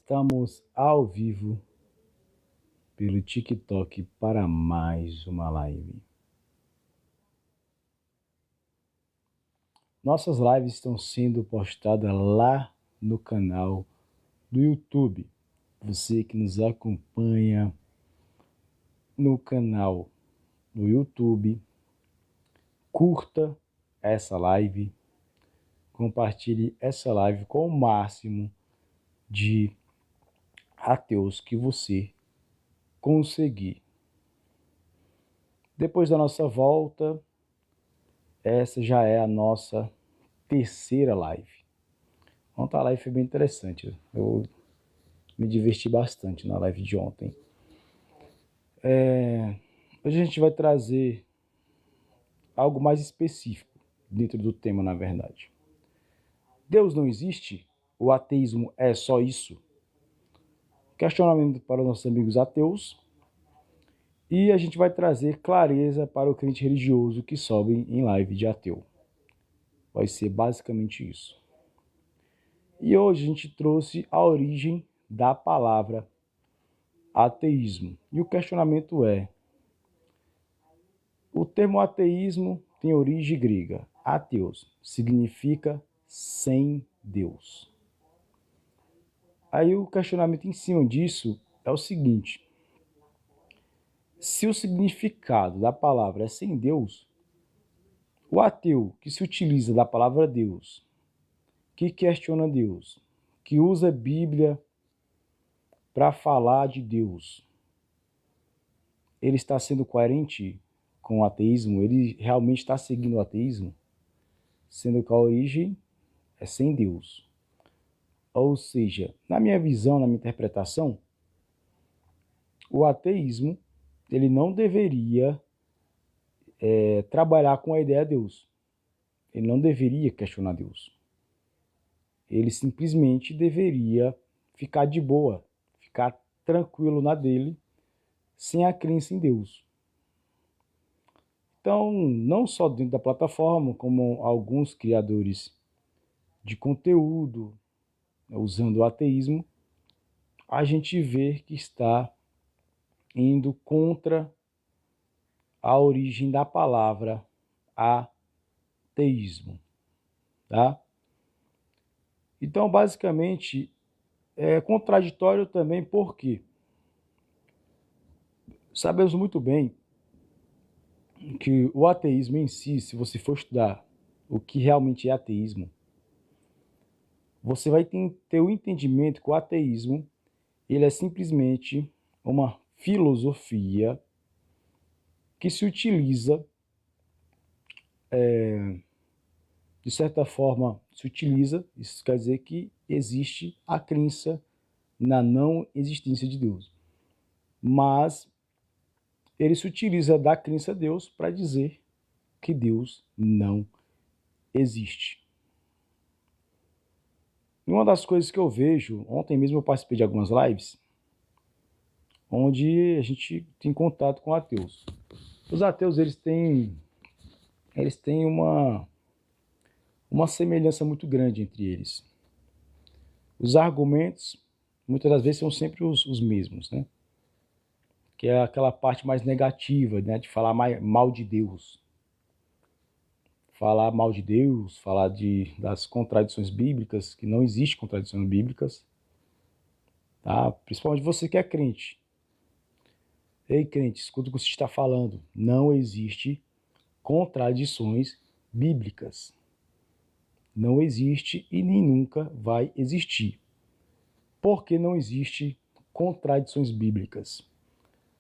Estamos ao vivo pelo TikTok para mais uma live. Nossas lives estão sendo postadas lá no canal do YouTube. Você que nos acompanha no canal do YouTube, curta essa live, compartilhe essa live com o máximo de ateus que você conseguir. Depois da nossa volta, essa já é a nossa terceira live. Ontem a live foi bem interessante. Eu me diverti bastante na live de ontem. Hoje a gente vai trazer algo mais específico dentro do tema, na verdade. Deus não existe? O ateísmo é só isso? Questionamento para os nossos amigos ateus. E a gente vai trazer clareza para o crente religioso que sobe em live de ateu. Vai ser basicamente isso. E hoje a gente trouxe a origem da palavra ateísmo. E o questionamento é: o termo ateísmo tem origem grega. Ateus significa sem Deus. Aí o questionamento em cima disso é o seguinte: se o significado da palavra é sem Deus, o ateu que se utiliza da palavra Deus, que questiona Deus, que usa a Bíblia para falar de Deus, ele está sendo coerente com o ateísmo? Ele realmente está seguindo o ateísmo? Sendo que a origem é sem Deus. Ou seja, na minha visão, na minha interpretação, o ateísmo ele não deveria trabalhar com a ideia de Deus. Ele não deveria questionar Deus. Ele simplesmente deveria ficar de boa, ficar tranquilo na dele, sem a crença em Deus. Então, não só dentro da plataforma, como alguns criadores de conteúdo, usando o ateísmo, a gente vê que está indo contra a origem da palavra ateísmo, tá? Então, basicamente, é contraditório também porque sabemos muito bem que o ateísmo em si, se você for estudar o que realmente é ateísmo, você vai ter o entendimento que o ateísmo ele é simplesmente uma filosofia que se utiliza, de certa forma, isso quer dizer que existe a crença na não existência de Deus. Mas ele se utiliza da crença a Deus para dizer que Deus não existe. E uma das coisas que eu vejo, ontem mesmo eu participei de algumas lives, onde a gente tem contato com ateus. Os ateus eles têm uma semelhança muito grande entre eles. Os argumentos, muitas das vezes, são sempre os mesmos, né? Que é aquela parte mais negativa, né? De falar mal de Deus. Falar mal de Deus, falar das contradições bíblicas, que não existe contradições bíblicas. Tá? Principalmente você que é crente. Ei, crente, escuta o que você está falando. Não existe contradições bíblicas. Não existe e nem nunca vai existir. Por que não existe contradições bíblicas?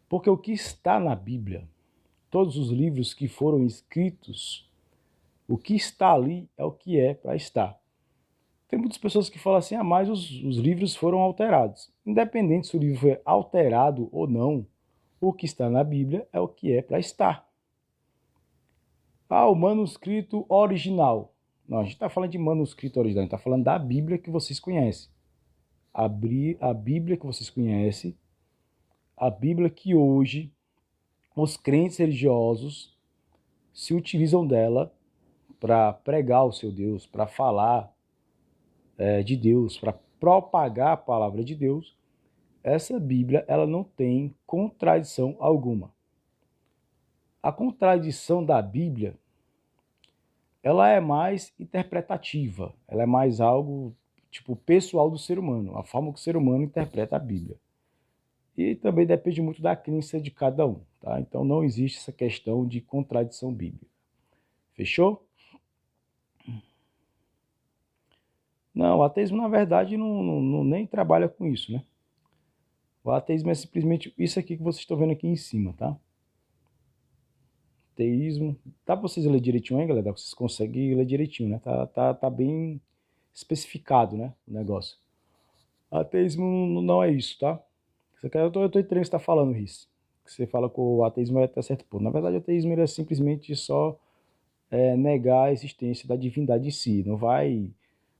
Porque o que está na Bíblia, todos os livros que foram escritos, o que está ali é o que é para estar. Tem muitas pessoas que falam assim, mas os livros foram alterados. Independente se o livro foi alterado ou não, o que está na Bíblia é o que é para estar. O manuscrito original. Não, a gente está falando de manuscrito original, a gente está falando da Bíblia que vocês conhecem. A Bíblia que vocês conhecem, a Bíblia que hoje os crentes religiosos se utilizam dela para pregar o seu Deus, para falar de Deus, para propagar a palavra de Deus, essa Bíblia ela não tem contradição alguma. A contradição da Bíblia, ela é mais interpretativa, ela é mais algo tipo pessoal do ser humano, a forma que o ser humano interpreta a Bíblia. E também depende muito da crença de cada um, tá? Então não existe essa questão de contradição bíblica. Fechou? Não, o ateísmo na verdade nem trabalha com isso, né? O ateísmo é simplesmente isso aqui que vocês estão vendo aqui em cima, tá? Ateísmo. Dá pra vocês lerem direitinho aí, galera? Vocês conseguem ler direitinho, né? Tá bem especificado, né? O negócio. Ateísmo não é isso, tá? Eu tô entendendo o que você tá falando, Riz. Que você fala que o ateísmo é até certo ponto. Na verdade, o ateísmo ele é simplesmente só negar a existência da divindade em si. Não vai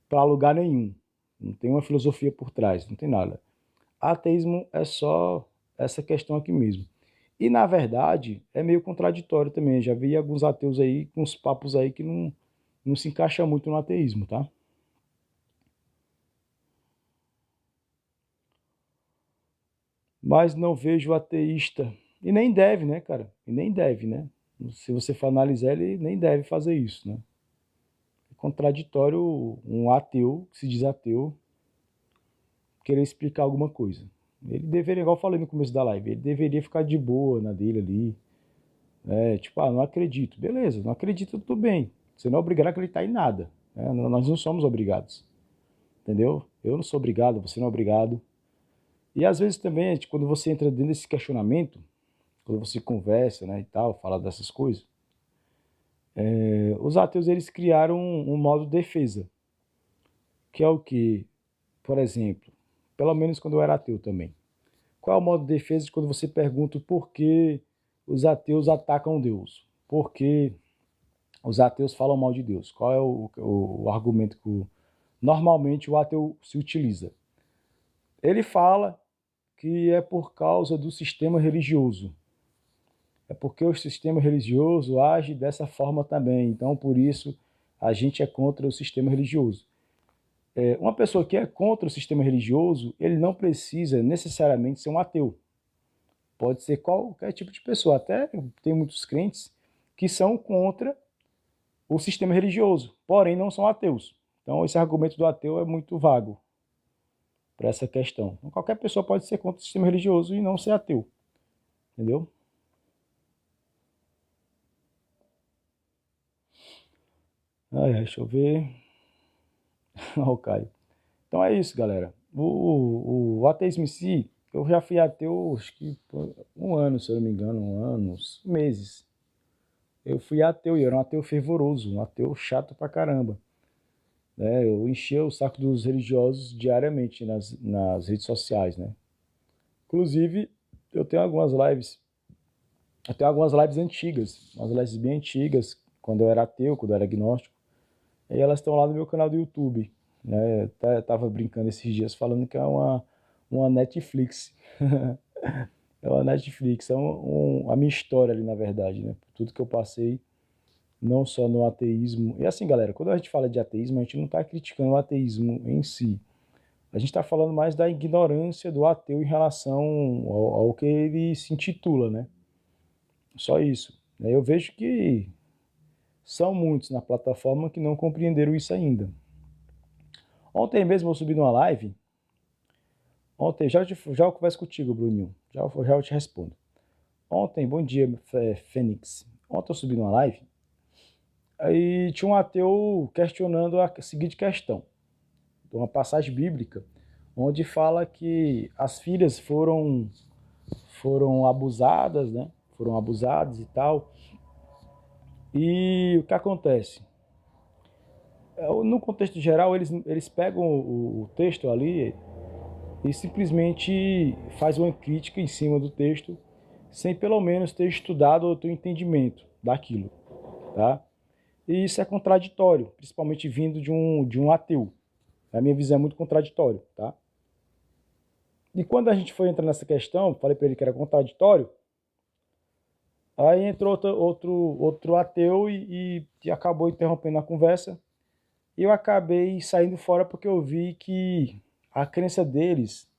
para lugar nenhum. Não tem uma filosofia por trás, não tem nada. Ateísmo é só essa questão aqui mesmo. E, na verdade, é meio contraditório também. Já vi alguns ateus aí com uns papos aí que não se encaixam muito no ateísmo, tá? Mas não vejo ateísta. E nem deve, né, cara? E nem deve, né? Se você for analisar, ele nem deve fazer isso, né? É contraditório um ateu, que se diz ateu, querer explicar alguma coisa. Ele deveria, igual eu falei no começo da live, ele deveria ficar de boa na dele ali. Tipo, não acredito. Beleza, não acredito, tudo bem. Você não é obrigado a acreditar em nada. Né? Nós não somos obrigados. Entendeu? Eu não sou obrigado, você não é obrigado. E às vezes também, quando você entra dentro desse questionamento, quando você conversa, né, e tal, fala dessas coisas, os ateus eles criaram um modo de defesa, que é o que, por exemplo, pelo menos quando eu era ateu também. Qual é o modo de defesa de quando você pergunta por que os ateus atacam Deus? Por que os ateus falam mal de Deus? Qual é o argumento que normalmente o ateu se utiliza? Ele fala que é por causa do sistema religioso. É porque o sistema religioso age dessa forma também. Então, por isso, a gente é contra o sistema religioso. Uma pessoa que é contra o sistema religioso, ele não precisa necessariamente ser um ateu. Pode ser qualquer tipo de pessoa. Até tem muitos crentes que são contra o sistema religioso, porém não são ateus. Então, esse argumento do ateu é muito vago para essa questão. Então, qualquer pessoa pode ser contra o sistema religioso e não ser ateu. Entendeu? Deixa eu ver. Olha o Caio. Então é isso, galera. O ateísmo em si, eu já fui ateu, acho que por um ano, se eu não me engano, meses. Eu fui ateu e eu era um ateu fervoroso, um ateu chato pra caramba. Eu enchia o saco dos religiosos diariamente nas redes sociais, né? Inclusive, eu tenho algumas lives, eu tenho algumas lives antigas, umas lives bem antigas, quando eu era ateu, quando eu era agnóstico, e elas estão lá no meu canal do YouTube, né? Eu tava brincando esses dias falando que é uma Netflix. É uma Netflix, a minha história ali, na verdade, né? Tudo que eu passei, não só no ateísmo. E assim, galera, quando a gente fala de ateísmo, a gente não está criticando o ateísmo em si. A gente está falando mais da ignorância do ateu em relação ao que ele se intitula, né? Só isso. Eu vejo que são muitos na plataforma que não compreenderam isso ainda. Ontem mesmo eu subi numa live. Ontem, já eu converso contigo, Bruninho. Já eu te respondo. Ontem, bom dia, Fênix. Ontem eu subi numa live. Aí tinha um ateu questionando a seguinte questão. Uma passagem bíblica, onde fala que as filhas foram abusadas, né? Foram abusadas e tal. E o que acontece? No contexto geral, eles pegam o texto ali e simplesmente faz uma crítica em cima do texto, sem pelo menos ter estudado ou ter entendimento daquilo, tá? E isso é contraditório, principalmente vindo de um ateu. A minha visão é muito contraditório, tá? E quando a gente foi entrar nessa questão, falei para ele que era contraditório, aí entrou outro ateu e acabou interrompendo a conversa. E eu acabei saindo fora porque eu vi que a crença deles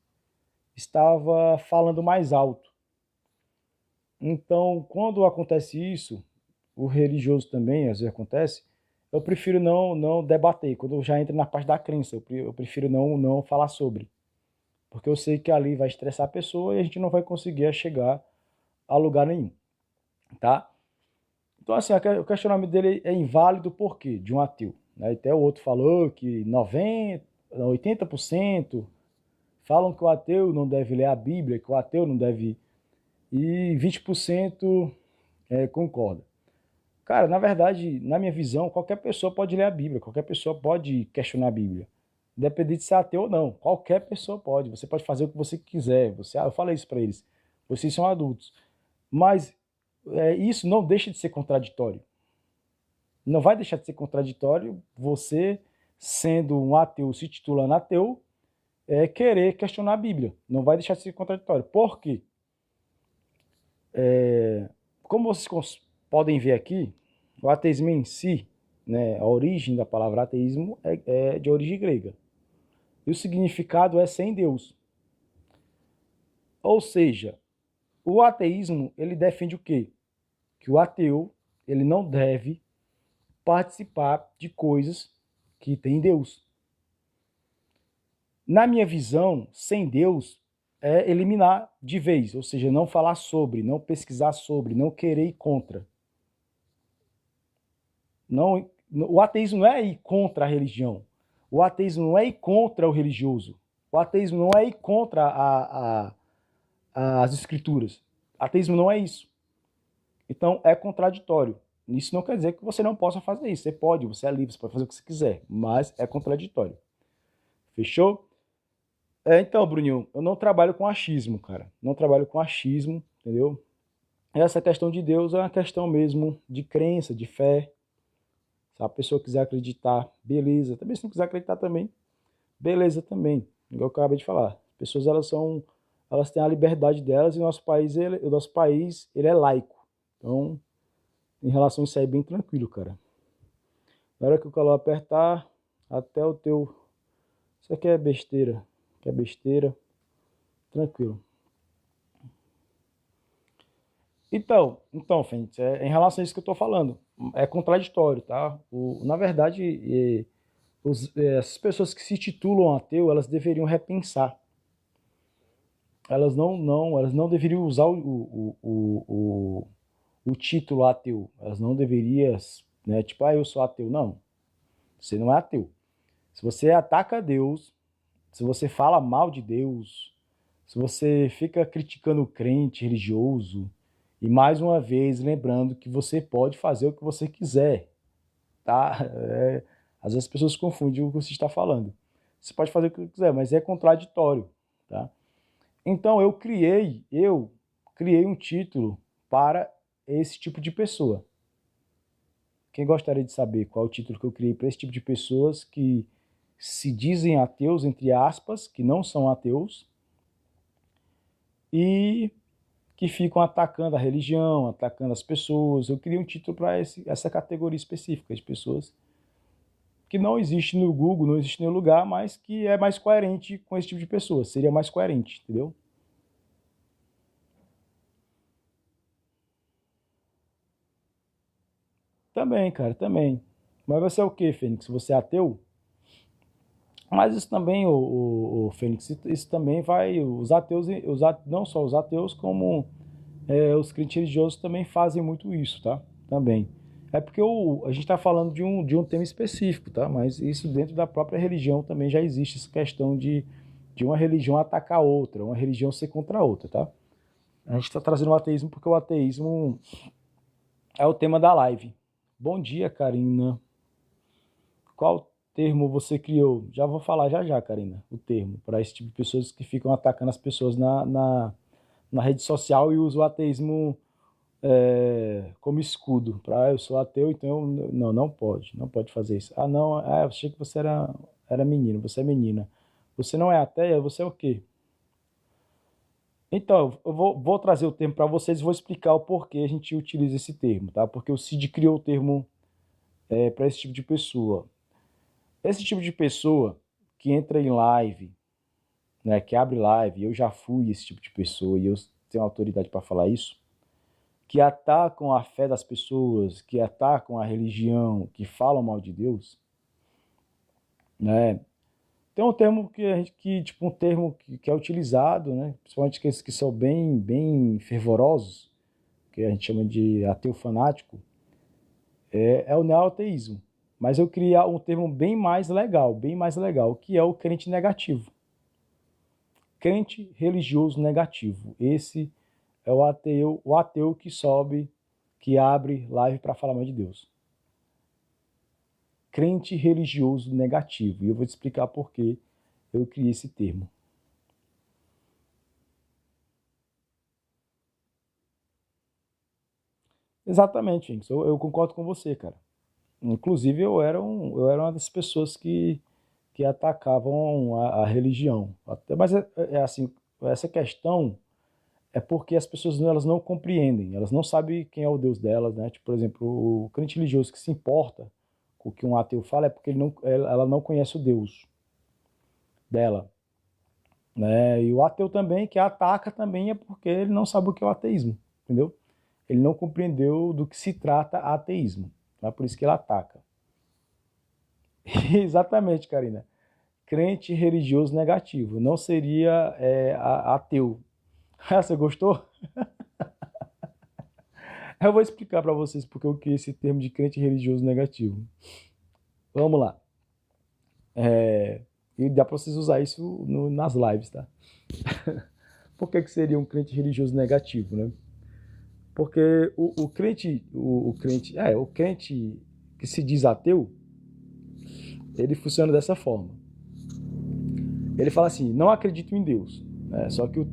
estava falando mais alto. Então, quando acontece isso, o religioso também, às vezes acontece, eu prefiro não debater. Quando já entra na parte da crença, eu prefiro não falar sobre. Porque eu sei que ali vai estressar a pessoa e a gente não vai conseguir chegar a lugar nenhum, tá? Então, assim, o questionamento dele é inválido por quê? De um ateu. Né? Até o outro falou que 90, 80% falam que o ateu não deve ler a Bíblia, que o ateu não deve... E 20% concorda. Cara, na verdade, na minha visão, qualquer pessoa pode ler a Bíblia, qualquer pessoa pode questionar a Bíblia. Independente de ser ateu ou não, qualquer pessoa pode. Você pode fazer o que você quiser. Eu falei isso para eles. Vocês são adultos. Mas isso não deixa de ser contraditório. Não vai deixar de ser contraditório você, sendo um ateu, se titulando ateu, querer questionar a Bíblia. Não vai deixar de ser contraditório. Por quê? Como vocês podem ver aqui, o ateísmo em si, né, a origem da palavra ateísmo é de origem grega. E o significado é sem Deus. Ou seja, o ateísmo, ele defende o quê? Que o ateu, ele não deve participar de coisas que tem Deus. Na minha visão, sem Deus é eliminar de vez, ou seja, não falar sobre, não pesquisar sobre, não querer ir contra. Não, o ateísmo não é ir contra a religião. O ateísmo não é ir contra o religioso. O ateísmo não é ir contra as escrituras. Ateísmo não é isso. Então é contraditório. Isso não quer dizer que você não possa fazer isso. Você pode, você é livre, você pode fazer o que você quiser, mas é contraditório. Fechou? Então, Bruninho, eu não trabalho com achismo, cara. Não trabalho com achismo, entendeu? Essa questão de Deus é uma questão mesmo de crença, de fé. Se a pessoa quiser acreditar, beleza. Também se não quiser acreditar também, beleza também. Igual eu acabei de falar. As pessoas elas têm a liberdade delas e o nosso país ele é laico. Então, em relação a isso aí, bem tranquilo, cara. Na hora que o calor apertar, até o teu... Isso aqui é besteira. Que é besteira. Tranquilo. Então, Fênix, em relação a isso que eu estou falando, é contraditório, tá? Na verdade, essas pessoas que se titulam ateu, elas deveriam repensar. Elas não deveriam usar o título ateu. Elas não deveriam, né? Tipo, eu sou ateu. Não, você não é ateu. Se você ataca Deus, se você fala mal de Deus, se você fica criticando o crente religioso, e mais uma vez lembrando que você pode fazer o que você quiser, tá? Às vezes as pessoas confundem o que você está falando. Você pode fazer o que quiser, mas é contraditório, tá? Então eu criei um título para esse tipo de pessoa. Quem gostaria de saber qual é o título que eu criei para esse tipo de pessoas que se dizem ateus, entre aspas, que não são ateus, e que ficam atacando a religião, atacando as pessoas. Eu criei um título para essa categoria específica de pessoas que não existe no Google, não existe em nenhum lugar, mas que é mais coerente com esse tipo de pessoa. Seria mais coerente, entendeu? Também, cara, também. Mas você é o quê, Fênix? Você é ateu? Mas isso também, o Fênix, isso também vai. Os ateus, não só os ateus, como os crentes religiosos também fazem muito isso, tá? Também. É porque a gente está falando de um tema específico, tá? Mas isso dentro da própria religião também já existe essa questão de uma religião atacar a outra, uma religião ser contra a outra, tá? A gente está trazendo o ateísmo porque o ateísmo é o tema da live. Bom dia, Karina. Qual termo você criou? Já vou falar já, Karina, o termo, para esse tipo de pessoas que ficam atacando as pessoas na rede social e usam o ateísmo como escudo. Eu sou ateu, então não pode, não pode fazer isso. Ah, não, eu achei que você era menino, você é menina. Você não é ateia, você é o quê? Então, eu vou trazer o termo para vocês e vou explicar o porquê a gente utiliza esse termo, tá? Porque o Cid criou o termo para esse tipo de pessoa. Esse tipo de pessoa que entra em live, né, que abre live, eu já fui esse tipo de pessoa e eu tenho autoridade para falar isso, que atacam a fé das pessoas, que atacam a religião, que falam mal de Deus, né? Tem um termo que a gente, que tipo um termo que é utilizado, né? Principalmente aqueles que são bem fervorosos, que a gente chama de ateu fanático, é o neoateísmo. Mas eu queria um termo bem mais legal, que é o crente negativo. Crente religioso negativo. Esse é o ateu que sobe, que abre live para falar mal de Deus. Crente religioso negativo. E eu vou te explicar por que eu criei esse termo. Exatamente, gente. Eu concordo com você, cara. Inclusive, eu era uma das pessoas que atacavam a religião. Mas é assim, essa questão é porque as pessoas elas não compreendem, elas não sabem quem é o Deus delas, né? Tipo, por exemplo, o crente religioso que se importa com o que um ateu fala é porque ela não conhece o Deus dela, né? E o ateu também que ataca também é porque ele não sabe o que é o ateísmo, entendeu? Ele não compreendeu do que se trata ateísmo, é por isso que ele ataca. Exatamente, Karina. Crente religioso negativo, não seria ateu. Você gostou? Eu vou explicar para vocês porque eu criei esse termo de crente religioso negativo. Vamos lá. E dá para vocês usar isso nas lives, tá? Por que seria um crente religioso negativo, né? Porque o crente que se diz ateu, ele funciona dessa forma. Ele fala assim, não acredito em Deus, né? Só que o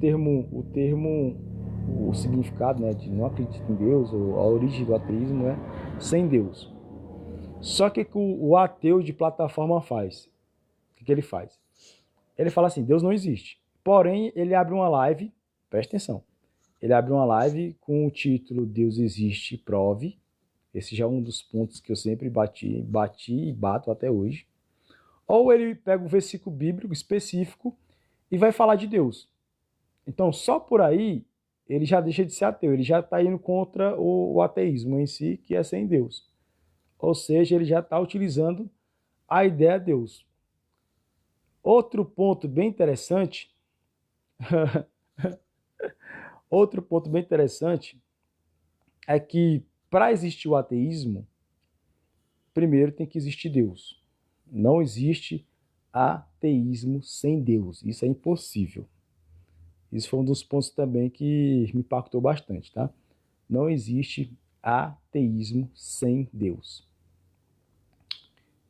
significado, né, de não acredito em Deus, ou a origem do ateísmo é sem Deus. Só que o ateu de plataforma faz? O que ele faz? Ele fala assim, Deus não existe. Porém, ele abre uma live, presta atenção, ele abre uma live com o título Deus existe, prove. Esse já é um dos pontos que eu sempre bati e bato até hoje. Ou ele pega um versículo bíblico específico e vai falar de Deus. Então, só por aí, ele já deixa de ser ateu, ele já está indo contra o ateísmo em si, que é sem Deus. Ou seja, ele já está utilizando a ideia de Deus. Outro ponto bem interessante, outro ponto bem interessante é que para existir o ateísmo, primeiro tem que existir Deus. Não existe ateísmo sem Deus. Isso é impossível. Isso foi um dos pontos também que me impactou bastante, tá? Não existe ateísmo sem Deus.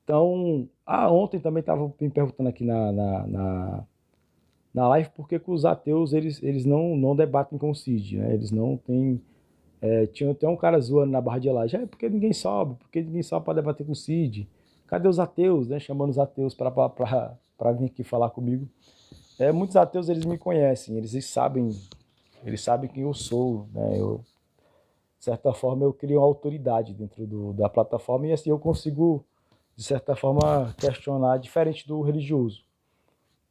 Então, ontem também estava me perguntando aqui na live por que os ateus eles não debatem com o Cid, né? Eles não têm. Tinha até um cara zoando na barra de laje, porque ninguém sobe, porque ninguém sobe para debater com o Cid. Cadê os ateus, né? Chamando os ateus para vir aqui falar comigo. Muitos ateus eles me conhecem, eles sabem quem eu sou, né? De certa forma eu crio uma autoridade dentro da plataforma e assim eu consigo, de certa forma, questionar diferente do religioso.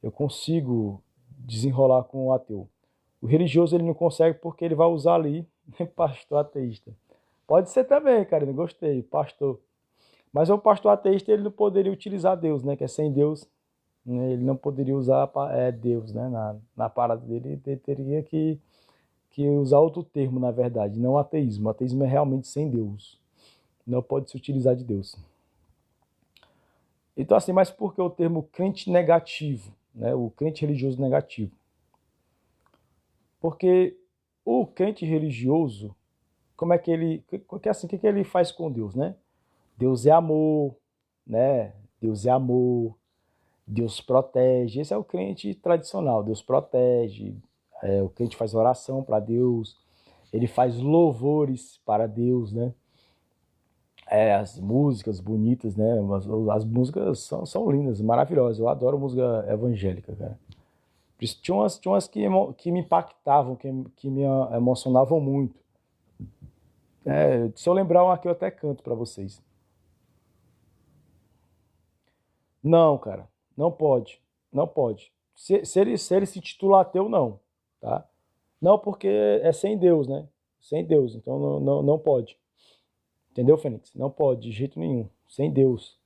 Eu consigo desenrolar com o ateu. O religioso ele não consegue porque ele vai usar ali pastor ateísta. Pode ser também, cara, não gostei, pastor. Mas o pastor ateísta ele não poderia utilizar Deus, né? Que é sem Deus, né? Ele não poderia usar Deus, né? Na parada dele, ele teria que usar outro termo, na verdade, não ateísmo. O ateísmo é realmente sem Deus. Não pode se utilizar de Deus. Então, assim, mas por que o termo crente negativo, né? O crente religioso negativo? Porque o crente religioso, como é que ele, assim, o que ele faz com Deus, né? Deus é amor, né? Deus é amor, Deus protege. Esse é o crente tradicional. Deus protege. O crente faz oração para Deus. Ele faz louvores para Deus, né? As músicas bonitas, né? As músicas são lindas, maravilhosas. Eu adoro música evangélica, cara. Tinha umas que me impactavam, que me emocionavam muito. Se eu lembrar uma aqui, eu até canto para vocês. Não, cara, não pode. Não pode. se ele se titula ateu, não, tá? Não, porque é sem Deus, né? Sem Deus, então não pode. Entendeu, Fênix? Não pode, de jeito nenhum. Sem Deus.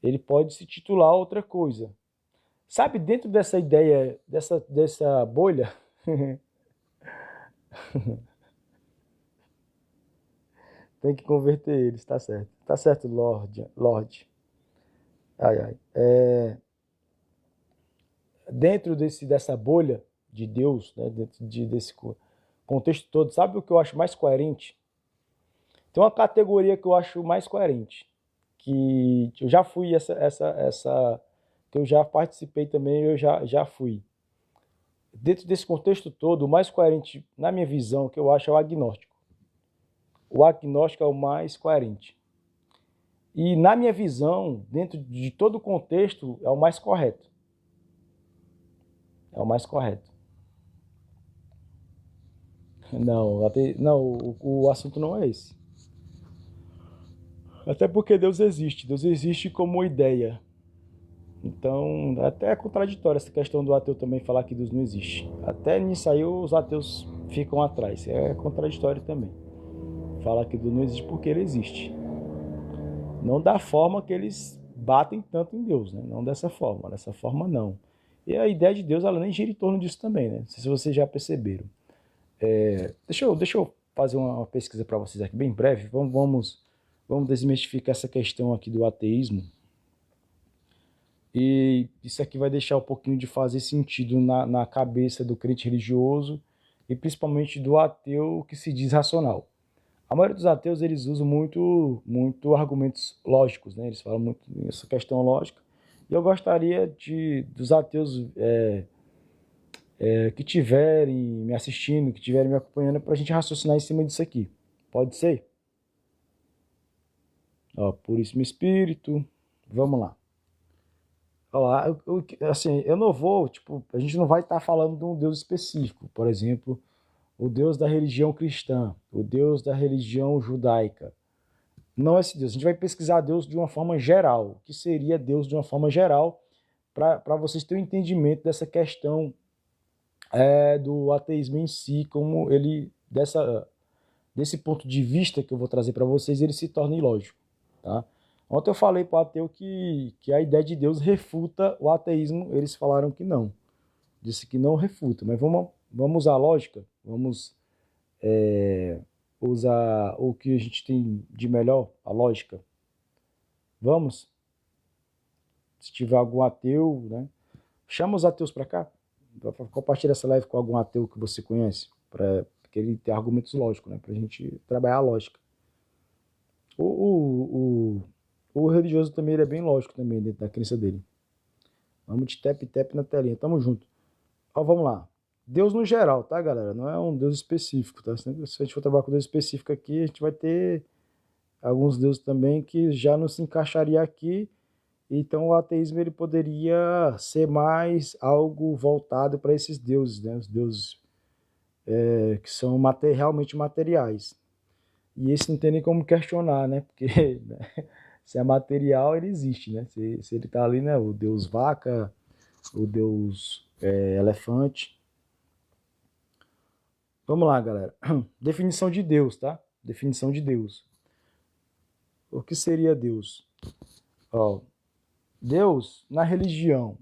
Ele pode se titular outra coisa. Sabe, dentro dessa ideia, dessa bolha, tem que converter eles, tá certo. Tá certo, Lorde. Ai, ai. Dentro dessa bolha de Deus, né, dentro desse contexto todo, sabe o que eu acho mais coerente? Tem uma categoria que eu acho mais coerente, que eu já fui que eu já participei também, eu já fui. Dentro desse contexto todo, o mais coerente, na minha visão, que eu acho é o agnóstico. O agnóstico é o mais coerente. E na minha visão, dentro de todo o contexto, é o mais correto. É o mais correto. Não, não, o assunto não é esse. Até porque Deus existe. Deus existe como ideia. Então, até é contraditório essa questão do ateu também falar que Deus não existe. Até nisso aí os ateus ficam atrás. É contraditório também. Falar que Deus não existe porque ele existe. Não da forma que eles batem tanto em Deus, né? Não dessa forma. Dessa forma, não. E a ideia de Deus, ela nem gira em torno disso também, né? Não sei se vocês já perceberam. Deixa eu fazer uma pesquisa para vocês aqui bem breve. Vamos desmistificar essa questão aqui do ateísmo. E isso aqui vai deixar um pouquinho de fazer sentido na cabeça do crente religioso e principalmente do ateu que se diz racional. A maioria dos ateus, eles usam muito argumentos lógicos, né? Eles falam muito essa questão lógica. E eu gostaria dos ateus que estiverem me assistindo, que estiverem me acompanhando, para a gente raciocinar em cima disso aqui. Pode ser? Ó, Puríssimo Espírito. Vamos lá. Olha lá, assim, eu não vou, tipo, a gente não vai estar falando de um Deus específico. Por exemplo, o Deus da religião cristã, o Deus da religião judaica. Não é esse Deus. A gente vai pesquisar Deus de uma forma geral. O que seria Deus de uma forma geral, para vocês terem um entendimento dessa questão do ateísmo em si, como ele, desse ponto de vista que eu vou trazer para vocês, ele se torna ilógico. Tá? Ontem eu falei para o ateu que a ideia de Deus refuta o ateísmo, eles falaram que não. Disse que não refuta, mas vamos usar a lógica, vamos usar o que a gente tem de melhor, a lógica. Vamos? Se tiver algum ateu, né? Chama os ateus para cá. Compartilha essa live com algum ateu que você conhece, porque ele tem argumentos lógicos, né? Para a gente trabalhar a lógica. O religioso também ele é bem lógico também dentro da crença dele. Vamos de tap na telinha. Tamo junto. Ó, vamos lá. Deus no geral, tá, galera? Não é um Deus específico, tá? Se a gente for trabalhar com Deus específico aqui, a gente vai ter alguns deuses também que já não se encaixaria aqui. Então o ateísmo ele poderia ser mais algo voltado para esses deuses, né? Os deuses que são realmente materiais. E esse não tem nem como questionar, né? Porque né? Se é material, ele existe, né? Se ele tá ali, né? O deus vaca, o deus elefante. Vamos lá, galera. Definição de Deus, tá? Definição de Deus. O que seria Deus? Ó, Deus, na religião,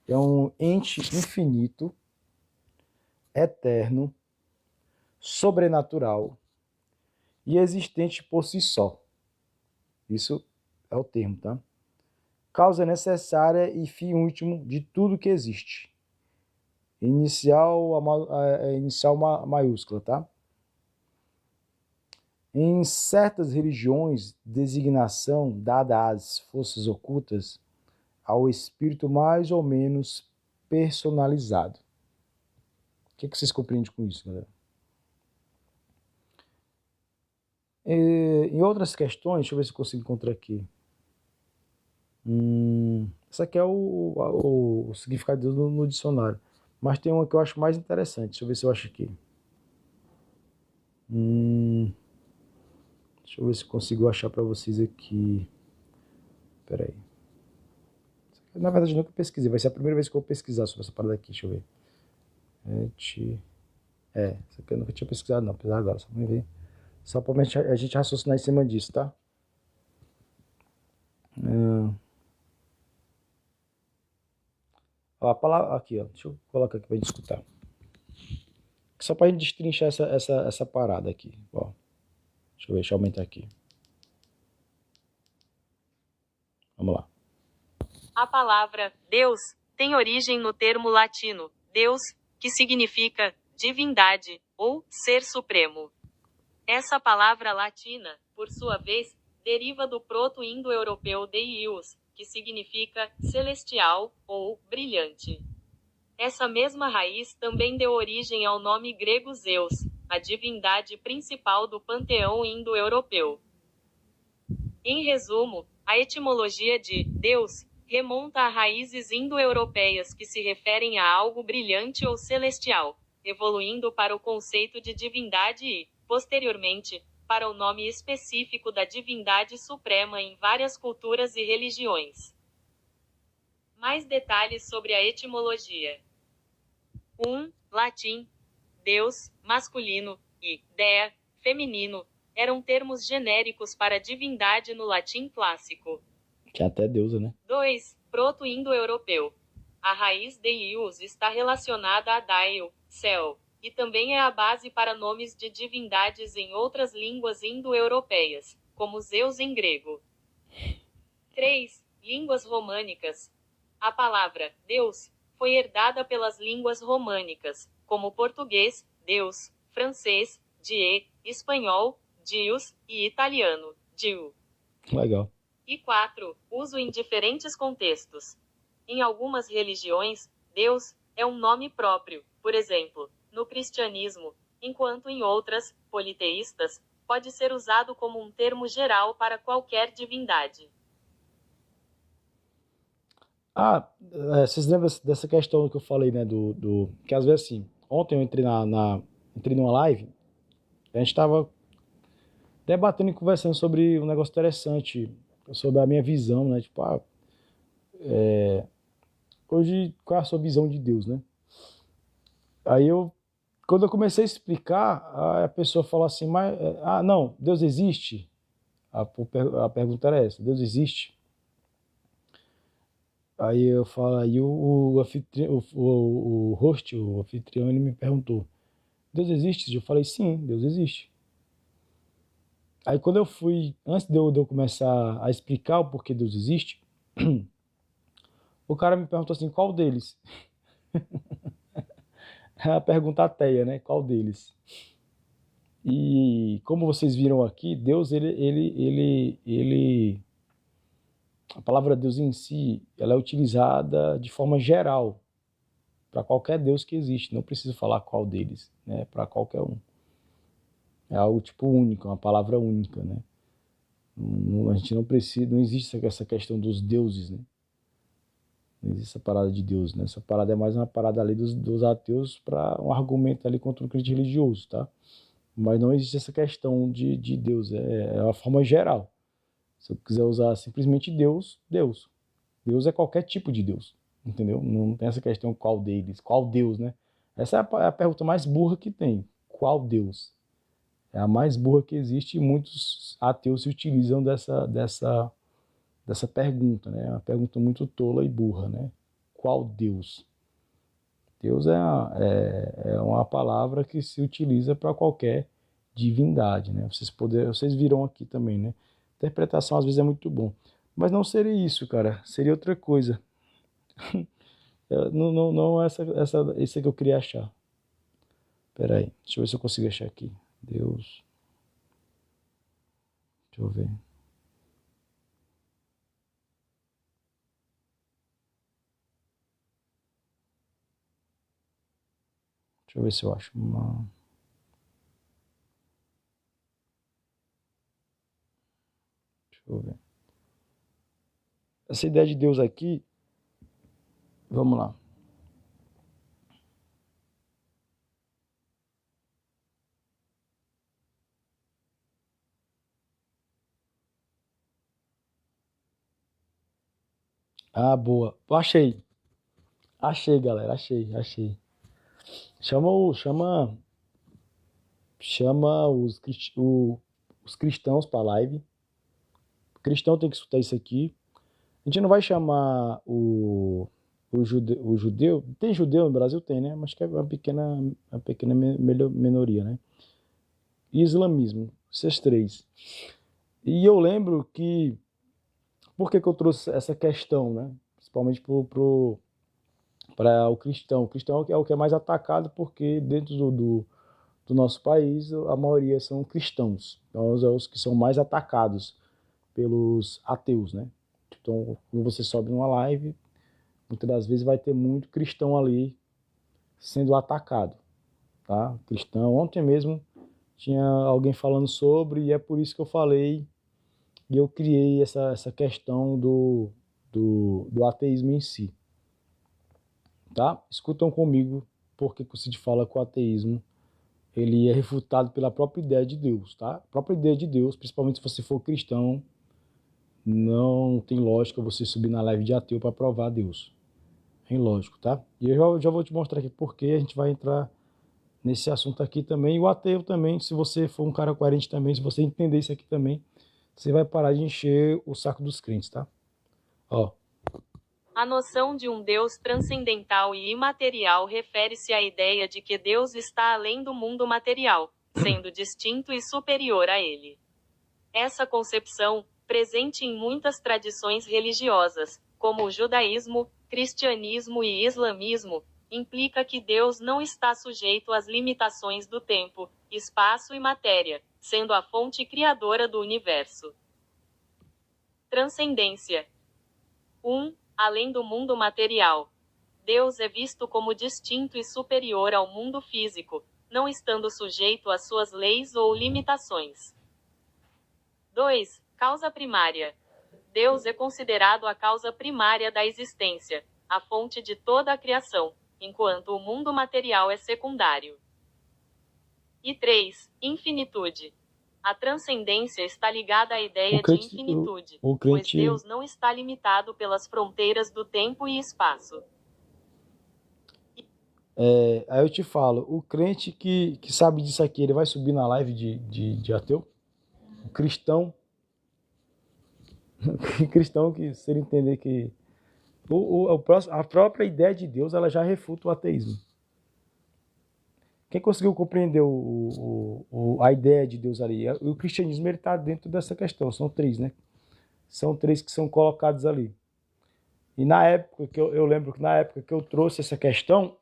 é um ente infinito, eterno, sobrenatural e existente por si só. Isso é o termo, tá? Causa necessária e fim último de tudo que existe. Inicial maiúscula, tá? Em certas religiões, designação dada às forças ocultas ao espírito mais ou menos personalizado. O que vocês compreendem com isso, galera? Em outras questões, deixa eu ver se eu consigo encontrar aqui. Isso aqui é o significado de Deus no dicionário. Mas tem uma que eu acho mais interessante. Deixa eu ver se eu acho aqui. Deixa eu ver se eu consigo achar para vocês aqui. Espera aí. Na verdade, eu nunca pesquisei. Vai ser a primeira vez que eu vou pesquisar sobre essa parada aqui. Deixa eu ver. Isso aqui eu nunca tinha pesquisado, não. Apesar agora, só pra ver. Só pra a gente raciocinar em cima disso, tá? Ó, a palavra. Aqui, ó. Deixa eu colocar aqui pra gente escutar. Só pra gente destrinchar essa parada aqui. Ó. Deixa eu ver, deixa eu aumentar aqui. Vamos lá. A palavra Deus tem origem no termo latino Deus, que significa divindade ou ser supremo. Essa palavra latina, por sua vez, deriva do proto-indo-europeu deios, que significa celestial ou brilhante. Essa mesma raiz também deu origem ao nome grego Zeus, a divindade principal do panteão indo-europeu. Em resumo, a etimologia de Deus remonta a raízes indo-europeias que se referem a algo brilhante ou celestial, evoluindo para o conceito de divindade e, posteriormente, para o nome específico da divindade suprema em várias culturas e religiões. Mais detalhes sobre a etimologia. 1. Latim. Deus, masculino, e dea, feminino, eram termos genéricos para divindade no latim clássico. Que é até deusa, né? 2. Proto-indo-europeu. A raiz deios está relacionada a daio, céu, e também é a base para nomes de divindades em outras línguas indo-europeias, como Zeus em grego. 3. Línguas românicas. A palavra Deus foi herdada pelas línguas românicas, como português, Deus, francês, die, espanhol, Dios, e italiano, Dio. Legal. E 4. Uso em diferentes contextos. Em algumas religiões, Deus é um nome próprio, por exemplo, no cristianismo, enquanto em outras, politeístas, pode ser usado como um termo geral para qualquer divindade. Vocês lembram dessa questão que eu falei, né? Que às vezes assim, ontem eu entrei numa live, a gente tava debatendo e conversando sobre um negócio interessante, sobre a minha visão, né? Tipo, hoje, qual é a sua visão de Deus, né? Aí quando eu comecei a explicar, a pessoa falou assim, mas, não, Deus existe? A pergunta era essa, Deus existe? Aí eu falo, aí o host, o anfitrião, ele me perguntou, Deus existe? Eu falei, sim, Deus existe. Aí quando eu fui, antes de eu começar a explicar o porquê Deus existe, o cara me perguntou assim, qual deles? É a pergunta ateia, né? Qual deles? E como vocês viram aqui, Deus, a palavra Deus em si, ela é utilizada de forma geral para qualquer Deus que existe. Não preciso falar qual deles, né? Para qualquer um. É algo tipo único, uma palavra única, né? A gente não precisa, não existe essa questão dos deuses, né? Não existe essa parada de Deus, né? Essa parada é mais uma parada ali dos ateus para um argumento ali contra o crente religioso, tá? Mas não existe essa questão de Deus, é uma forma geral. Se eu quiser usar simplesmente Deus, Deus. Deus é qualquer tipo de Deus, entendeu? Não tem essa questão qual deles, qual Deus, né? Essa é a pergunta mais burra que tem. Qual Deus? É a mais burra que existe e muitos ateus se utilizam dessa pergunta, né? É uma pergunta muito tola e burra, né? Qual Deus? Deus é uma palavra que se utiliza para qualquer divindade, né? Vocês viram aqui também, né? Interpretação às vezes é muito bom. Mas não seria isso, cara. Seria outra coisa. Não é isso que eu queria achar. Pera aí. Deixa eu ver se eu consigo achar aqui. Deus. Deixa eu ver. Deixa eu ver se eu acho uma... Deixa eu ver. Essa ideia de Deus aqui, vamos lá. Ah, boa. Achei. Achei, galera. Achei. Chama, chama os cristãos para live. O cristão tem que escutar isso aqui. A gente não vai chamar o judeu. Tem judeu no Brasil? Tem, né? Mas que é uma pequena minoria, né? E islamismo. Esses três. E eu lembro que... Por que eu trouxe essa questão, né? Principalmente para o cristão. O cristão é o que é mais atacado porque dentro do nosso país a maioria são cristãos. Então são os que são mais atacados pelos ateus, né? Então quando você sobe numa live, muitas das vezes vai ter muito cristão ali sendo atacado, tá? Cristão. Ontem mesmo tinha alguém falando sobre e é por isso que eu falei e eu criei essa questão do ateísmo em si, tá? Escutam comigo porque o Cid fala que o ateísmo ele é refutado pela própria ideia de Deus, tá? A própria ideia de Deus, principalmente se você for cristão, não tem lógica você subir na live de ateu para provar Deus. É ilógico, tá? E eu já vou te mostrar aqui porque a gente vai entrar nesse assunto aqui também. E o ateu também, se você for um cara coerente também, se você entender isso aqui também, você vai parar de encher o saco dos crentes, tá? Ó, A noção de um Deus transcendental e imaterial refere-se à ideia de que Deus está além do mundo material, sendo distinto e superior a ele. Essa concepção, presente em muitas tradições religiosas, como o judaísmo, cristianismo e islamismo, implica que Deus não está sujeito às limitações do tempo, espaço e matéria, sendo a fonte criadora do universo. Transcendência. 1. Além do mundo material. Deus é visto como distinto e superior ao mundo físico, não estando sujeito às suas leis ou limitações. 2. Causa primária. Deus é considerado a causa primária da existência, a fonte de toda a criação, enquanto o mundo material é secundário. E 3. Infinitude. A transcendência está ligada à o ideia de crente, infinitude, o pois crente Deus não está limitado pelas fronteiras do tempo e espaço. aí eu te falo, o crente que sabe disso aqui, ele vai subir na live de ateu? O cristão, cristão que se ele entender que a própria ideia de Deus ela já refuta o ateísmo. Quem conseguiu compreender a ideia de Deus ali? O cristianismo está dentro dessa questão. São três, né? São três que são colocados ali. E na época que eu lembro que na época que eu trouxe essa questão,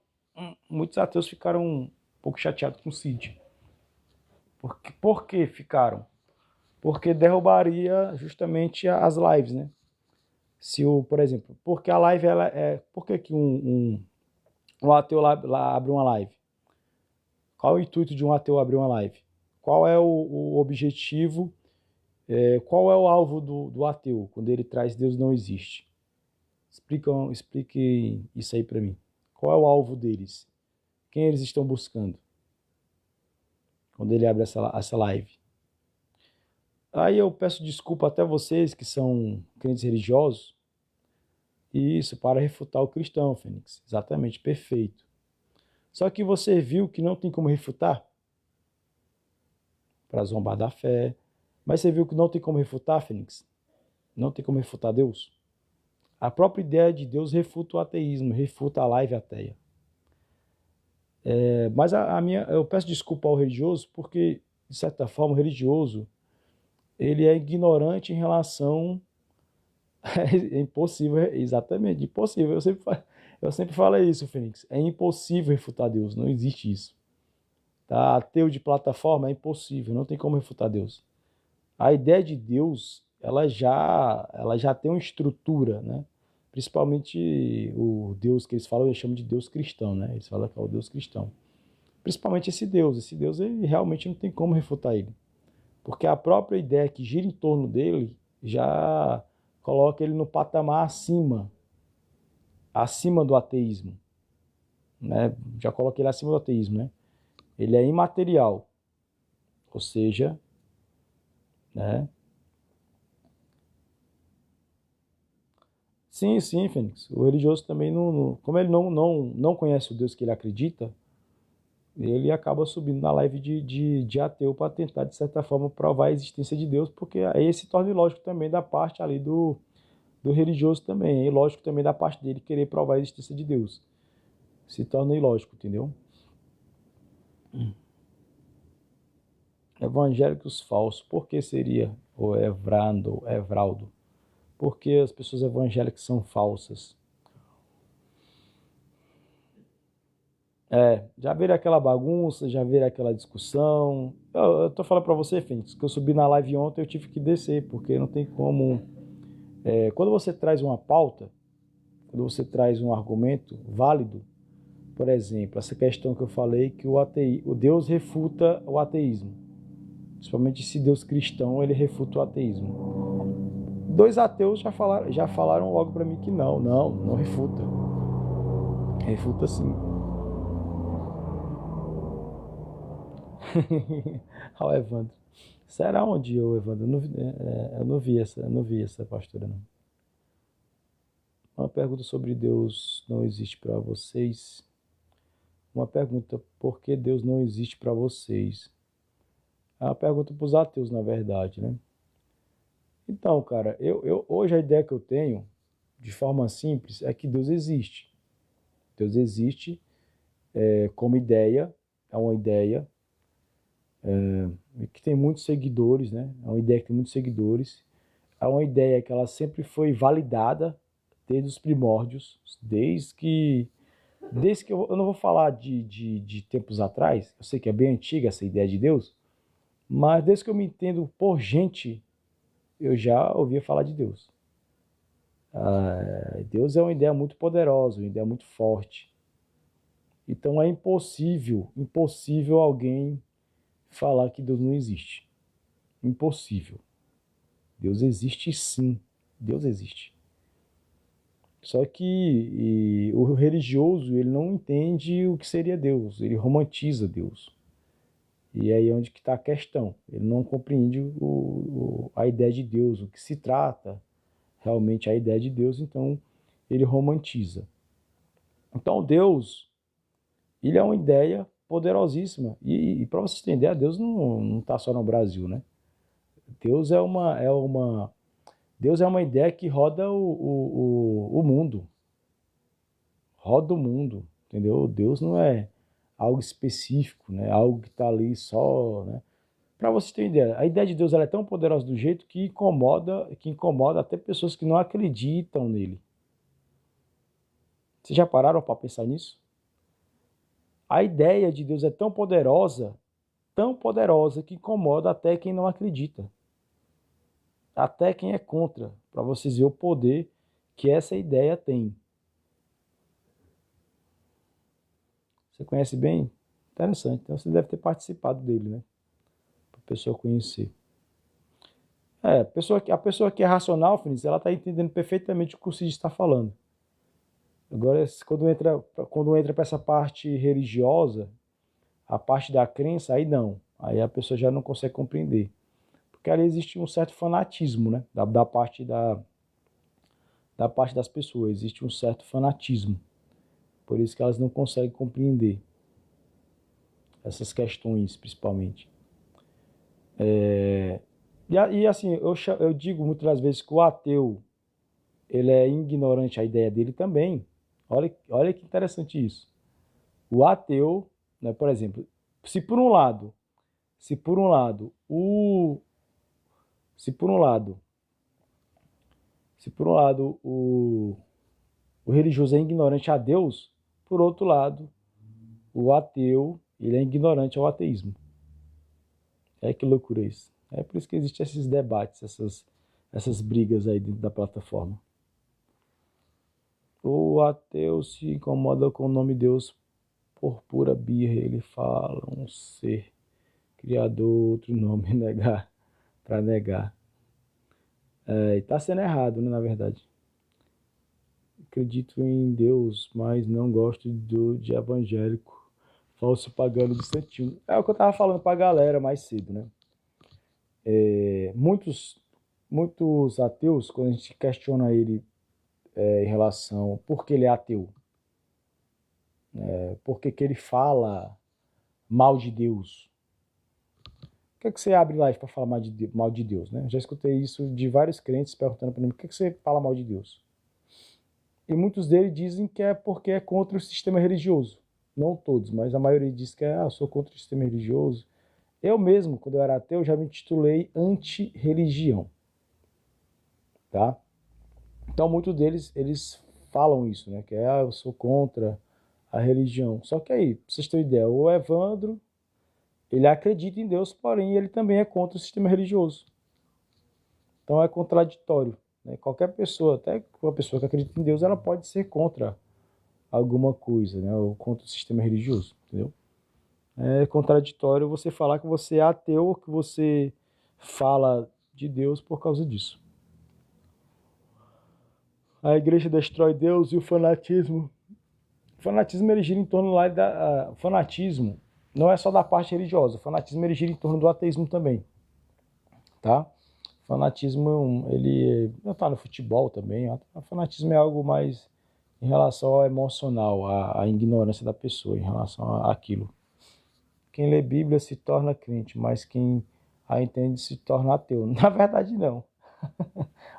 muitos ateus ficaram um pouco chateados com o Cid. Por que ficaram? Porque derrubaria justamente as lives, né? Se o, por exemplo, porque a live ela por que um ateu lá abre uma live? Qual é o intuito de um ateu abrir uma live? Qual é o objetivo? Qual é o alvo do ateu quando ele traz Deus não existe? Explique isso aí para mim. Qual é o alvo deles? Quem eles estão buscando quando ele abre essa live? Aí eu peço desculpa até vocês que são crentes religiosos. Isso, para refutar o cristão, Fênix. Exatamente, perfeito. Só que você viu que não tem como refutar? Para zombar da fé. Mas você viu que não tem como refutar, Fênix? Não tem como refutar Deus? A própria ideia de Deus refuta o ateísmo, refuta a live ateia. Mas eu peço desculpa ao religioso, porque, de certa forma, o religioso ele é ignorante em relação. É impossível, exatamente, impossível. Eu sempre falo isso, Fênix. É impossível refutar Deus, não existe isso. Tá? Ateu de plataforma é impossível, não tem como refutar Deus. A ideia de Deus, ela já tem uma estrutura, né? Principalmente o Deus que eles falam, eles chamam de Deus cristão, né? Eles falam que é o Deus cristão. Principalmente esse Deus ele realmente não tem como refutar ele. Porque a própria ideia que gira em torno dele já coloca ele no patamar acima do ateísmo, né? Já coloca ele acima do ateísmo, né? Ele é imaterial, ou seja, né? Sim, sim, Fênix. O religioso também como ele não conhece o Deus que ele acredita, ele acaba subindo na live de ateu para tentar, de certa forma, provar a existência de Deus, porque aí se torna ilógico também da parte ali do religioso também. É ilógico também da parte dele querer provar a existência de Deus. Se torna ilógico, entendeu? Evangélicos falsos. Por que seria o Evraldo? Por que as pessoas evangélicas são falsas? Já viram aquela bagunça, já viram aquela discussão. Eu tô falando pra você, Fênix, que eu subi na live ontem, eu tive que descer, porque não tem como. Quando você traz uma pauta, quando você traz um argumento válido, por exemplo, essa questão que eu falei, que o Deus refuta o ateísmo. Principalmente se Deus cristão, ele refuta o ateísmo. Dois ateus já falaram logo pra mim que não refuta. Refuta sim. Olha o Evandro. Será onde eu, Evandro? Eu não vi essa pastora, não. Uma pergunta sobre Deus não existe para vocês. Uma pergunta, por que Deus não existe para vocês? É uma pergunta para os ateus, na verdade, né? Então, cara, hoje a ideia que eu tenho, de forma simples, é que Deus existe. Deus existe como ideia, é uma ideia que tem muitos seguidores, né? É uma ideia que tem muitos seguidores. É uma ideia que ela sempre foi validada desde os primórdios, desde que eu não vou falar de tempos atrás, eu sei que é bem antiga essa ideia de Deus, mas desde que eu me entendo por gente, eu já ouvia falar de Deus. Deus é uma ideia muito poderosa, uma ideia muito forte. Então é impossível alguém falar que Deus não existe. Impossível. Deus existe sim. Deus existe. Só que o religioso, ele não entende o que seria Deus, ele romantiza Deus. E aí é onde que está a questão. Ele não compreende a ideia de Deus, o que se trata realmente a ideia de Deus, então ele romantiza. Então Deus, ele é uma ideia poderosíssima. E para vocês terem ideia, Deus não está só no Brasil, né? Deus Deus é uma ideia que roda o mundo. Roda o mundo, entendeu? Deus não é algo específico, né? Algo que está ali só, né? Para vocês terem ideia, a ideia de Deus ela é tão poderosa do jeito que incomoda até pessoas que não acreditam nele. Vocês já pararam para pensar nisso? A ideia de Deus é tão poderosa que incomoda até quem não acredita. Até quem é contra, para vocês verem o poder que essa ideia tem. Você conhece bem? Interessante. Então você deve ter participado dele, né? Para a pessoa conhecer. A pessoa que é racional, Finis, ela está entendendo perfeitamente o que o Cid está falando. Agora, quando entra para essa parte religiosa, a parte da crença, aí não. Aí a pessoa já não consegue compreender. Porque ali existe um certo fanatismo, né? Da parte das pessoas. Existe um certo fanatismo. Por isso que elas não conseguem compreender essas questões, principalmente. E assim, eu digo muitas das vezes que o ateu, ele é ignorante à ideia dele também. Olha que interessante isso. O ateu, né, por exemplo, se por um lado o religioso é ignorante a Deus, por outro lado, o ateu, ele é ignorante ao ateísmo. Que loucura isso. É por isso que existem esses debates, essas brigas aí dentro da plataforma. O ateu se incomoda com o nome Deus por pura birra. Ele fala um ser criador, outro nome para negar. E tá sendo errado, né, na verdade. Acredito em Deus, mas não gosto de evangélico. Falso pagano de santinho. É o que eu tava falando pra galera mais cedo, né? Muitos ateus, quando a gente questiona ele em relação... Por que ele é ateu? Por que ele fala mal de Deus? Por que você abre live para falar mal de Deus, né? Já escutei isso de vários crentes perguntando para mim, por que você fala mal de Deus? E muitos deles dizem que é porque é contra o sistema religioso. Não todos, mas a maioria diz que eu sou contra o sistema religioso. Eu mesmo, quando eu era ateu, já me titulei anti-religião. Tá? Então, muitos deles, eles falam isso, né? Que eu sou contra a religião. Só que aí, pra vocês terem ideia, o Evandro, ele acredita em Deus, porém ele também é contra o sistema religioso. Então é contraditório, né? Qualquer pessoa, até uma pessoa que acredita em Deus, ela pode ser contra alguma coisa, né? Ou contra o sistema religioso, entendeu? É contraditório você falar que você é ateu ou que você fala de Deus por causa disso. A igreja destrói Deus e o fanatismo. O fanatismo ele gira em torno lá da... fanatismo não é só da parte religiosa. O fanatismo ele gira em torno do ateísmo também. Tá? O fanatismo, ele não está no futebol também. O fanatismo é algo mais em relação ao emocional, à ignorância da pessoa em relação àquilo. Quem lê Bíblia se torna crente, mas quem a entende se torna ateu. Na verdade, não.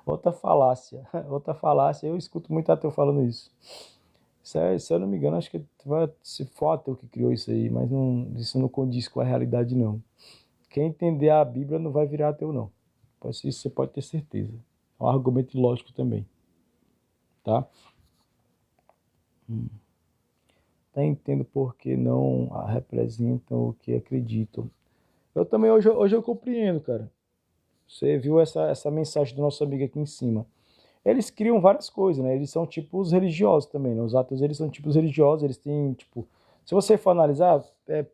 Outra falácia. Outra falácia. Eu escuto muito ateu falando isso. Se eu não me engano, acho que se for ateu que criou isso aí, mas não, isso não condiz com a realidade, não. Quem entender a Bíblia não vai virar ateu, não. Isso você pode ter certeza. É um argumento lógico também. Tá? Até entendo por que não representam o que acreditam. Eu também, hoje eu compreendo, cara. Você viu essa mensagem do nosso amigo aqui em cima. Eles criam várias coisas, né? Eles são tipos religiosos também, né? Os ateus, eles são tipos religiosos, eles têm, tipo... Se você for analisar,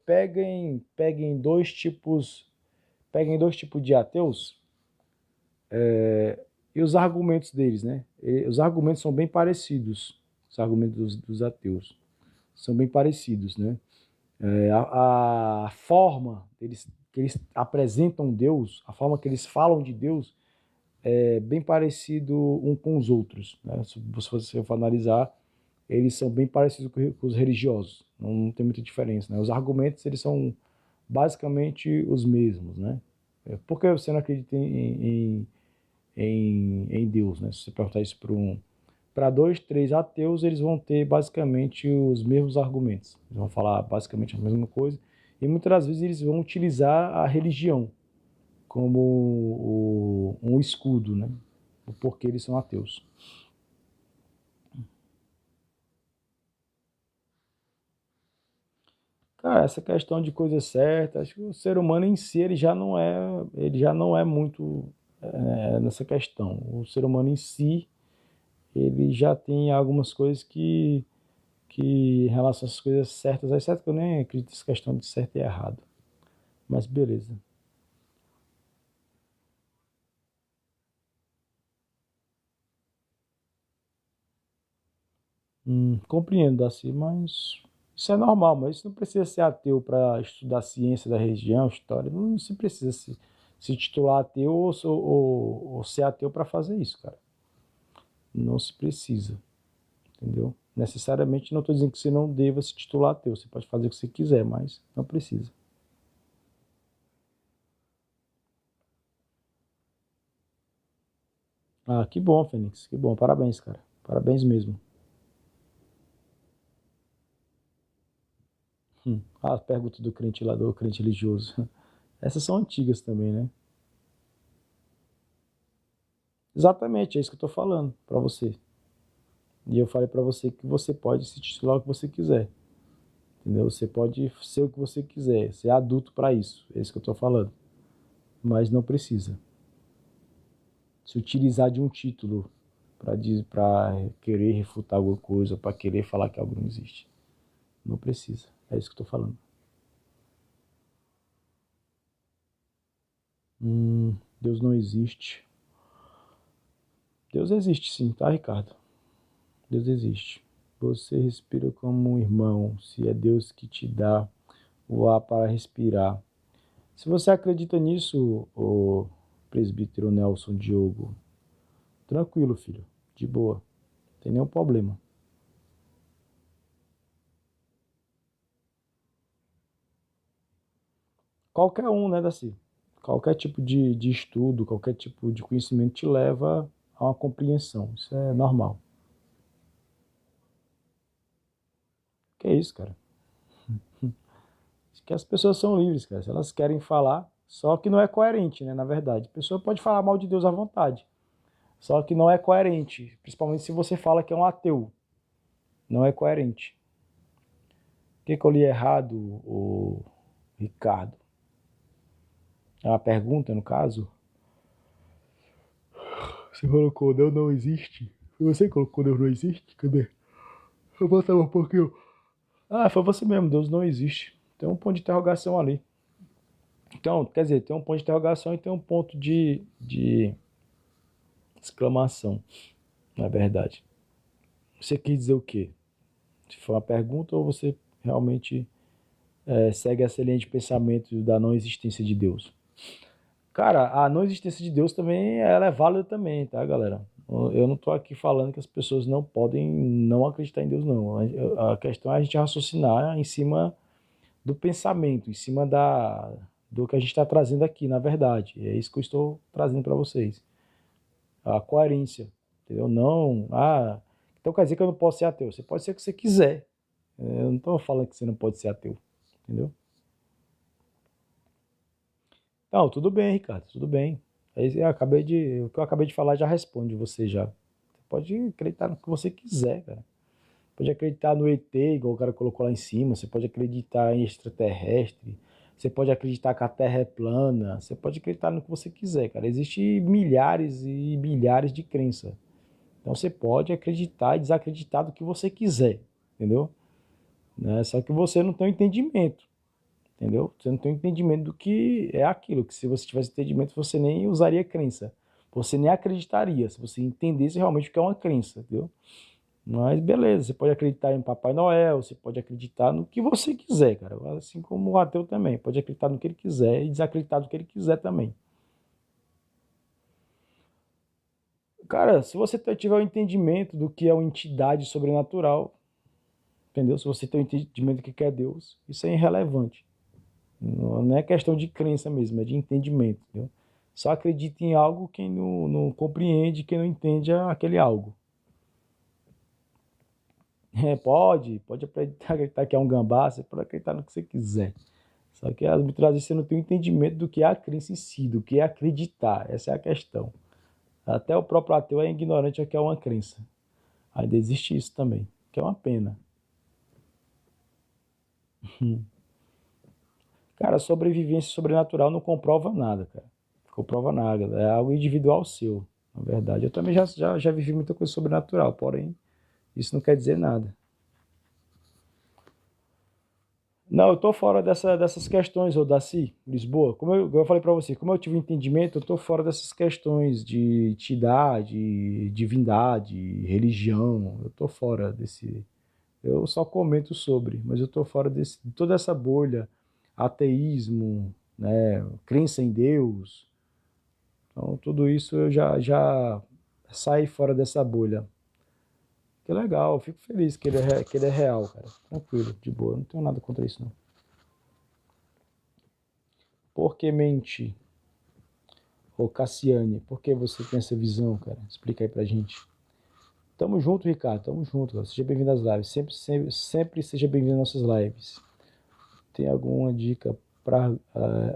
peguem dois tipos de ateus e os argumentos deles, né? Os argumentos são bem parecidos, os argumentos dos ateus. São bem parecidos, né? A forma que eles apresentam Deus, a forma que eles falam de Deus, é bem parecido um com os outros, né? Se você for analisar, eles são bem parecidos com os religiosos, não tem muita diferença, né? Os argumentos, eles são basicamente os mesmos, né? Por que você não acredita em Deus, né? Se você perguntar isso para 2, 3 ateus, eles vão ter basicamente os mesmos argumentos. Eles vão falar basicamente a mesma coisa. E muitas das vezes eles vão utilizar a religião como um escudo, né? O porquê eles são ateus. Cara, essa questão de coisa certa, acho que o ser humano em si ele já não é muito nessa questão. O ser humano em si, ele já tem algumas coisas que em relação às coisas certas, é certo que eu nem acredito nessa questão de certo e errado. Mas beleza. Compreendo, Daci, mas isso é normal, mas isso não precisa ser ateu para estudar ciência da região, história, não se precisa se titular ateu ou ser ateu para fazer isso, cara. Não se precisa, entendeu? Necessariamente não estou dizendo que você não deva se titular ateu, você pode fazer o que você quiser, mas não precisa. Ah, que bom, Fênix, que bom, parabéns, cara, parabéns mesmo. Ah, a pergunta do crente lá, do crente religioso. Essas são antigas também, né? Exatamente, é isso que eu estou falando para você. E eu falei para você que você pode se titular o que você quiser. Entendeu? Você pode ser o que você quiser, ser adulto para isso. É isso que eu estou falando. Mas não precisa se utilizar de um título para querer refutar alguma coisa, para querer falar que algo não existe. Não precisa. É isso que eu estou falando. Deus não existe. Deus existe sim, tá, Ricardo? Deus existe. Você respira como um irmão, se é Deus que te dá o ar para respirar. Se você acredita nisso, o presbítero Nelson Diogo, tranquilo, filho, de boa. tem nenhum problema. Qualquer um, né, Daci? Qualquer tipo de estudo, qualquer tipo de conhecimento te leva a uma compreensão. Isso é normal. Que é isso, cara? Que as pessoas são livres, cara. Se elas querem falar, só que não é coerente, né? Na verdade. A pessoa pode falar mal de Deus à vontade. Só que não é coerente. Principalmente se você fala que é um ateu. Não é coerente. O que eu li errado, o Ricardo? É uma pergunta, no caso? Você colocou Deus não existe? Você colocou Deus não existe? Cadê? Eu vou botar um pouquinho. Ah, foi você mesmo, Deus não existe. Tem um ponto de interrogação ali. Então, quer dizer, tem um ponto de interrogação e tem um ponto de exclamação, na verdade. Você quis dizer o quê? Se foi uma pergunta ou você realmente segue essa linha de pensamento da não existência de Deus? Cara, a não existência de Deus também ela é válida também, tá, galera? Eu não tô aqui falando que as pessoas não podem não acreditar em Deus, não. A questão é a gente raciocinar em cima do pensamento, em cima do que a gente está trazendo aqui, na verdade. É isso que eu estou trazendo para vocês. A coerência, entendeu? Não, então quer dizer que eu não posso ser ateu. Você pode ser o que você quiser. Eu não estou falando que você não pode ser ateu, entendeu? Não, tudo bem, Ricardo, tudo bem. O que eu acabei de falar já responde você já. Você pode acreditar no que você quiser, cara. Pode acreditar no ET, igual o cara colocou lá em cima. Você pode acreditar em extraterrestre. Você pode acreditar que a Terra é plana. Você pode acreditar no que você quiser, cara. Existem milhares e milhares de crenças. Então você pode acreditar e desacreditar do que você quiser, entendeu? Né? Só que você não tem um entendimento, entendeu? Você não tem um entendimento do que é aquilo. Que se você tivesse entendimento, você nem usaria crença. Você nem acreditaria, se você entendesse realmente o que é uma crença, entendeu? Mas beleza, você pode acreditar em Papai Noel, você pode acreditar no que você quiser, cara. Assim como o ateu também, pode acreditar no que ele quiser e desacreditar no que ele quiser também. Cara, se você tiver o entendimento do que é uma entidade sobrenatural, entendeu? Se você tem o entendimento do que é Deus, isso é irrelevante. Não é questão de crença mesmo, é de entendimento, entendeu? Só acredita em algo quem não compreende, quem não entende aquele algo. Pode acreditar que é um gambá, você pode acreditar no que você quiser. Só que muitas vezes você não tem o entendimento do que é a crença em si, do que é acreditar. Essa é a questão. Até o próprio ateu é ignorante ao que é uma crença. Ainda existe isso também, que é uma pena. Cara, sobrevivência sobrenatural não comprova nada, cara. Não comprova nada. É algo individual seu, na verdade. Eu também já vivi muita coisa sobrenatural, porém, isso não quer dizer nada. Não, eu tô fora dessas questões, ô Daci, Lisboa. Como eu falei para você, como eu tive entendimento, eu tô fora dessas questões de entidade, divindade, religião. Eu tô fora desse. Eu só comento sobre, mas eu tô fora de toda essa bolha, ateísmo, né, crença em Deus. Então, tudo isso eu já saí fora dessa bolha. Que legal, eu fico feliz que ele é real, cara. Tranquilo, de boa, não tenho nada contra isso, não. Por que mente? Ô Cassiane, por que você tem essa visão, cara? Explica aí pra gente. Tamo junto, Ricardo, tamo junto, cara. Seja bem-vindo às lives. Sempre seja bem-vindo às nossas lives. Tem alguma dica para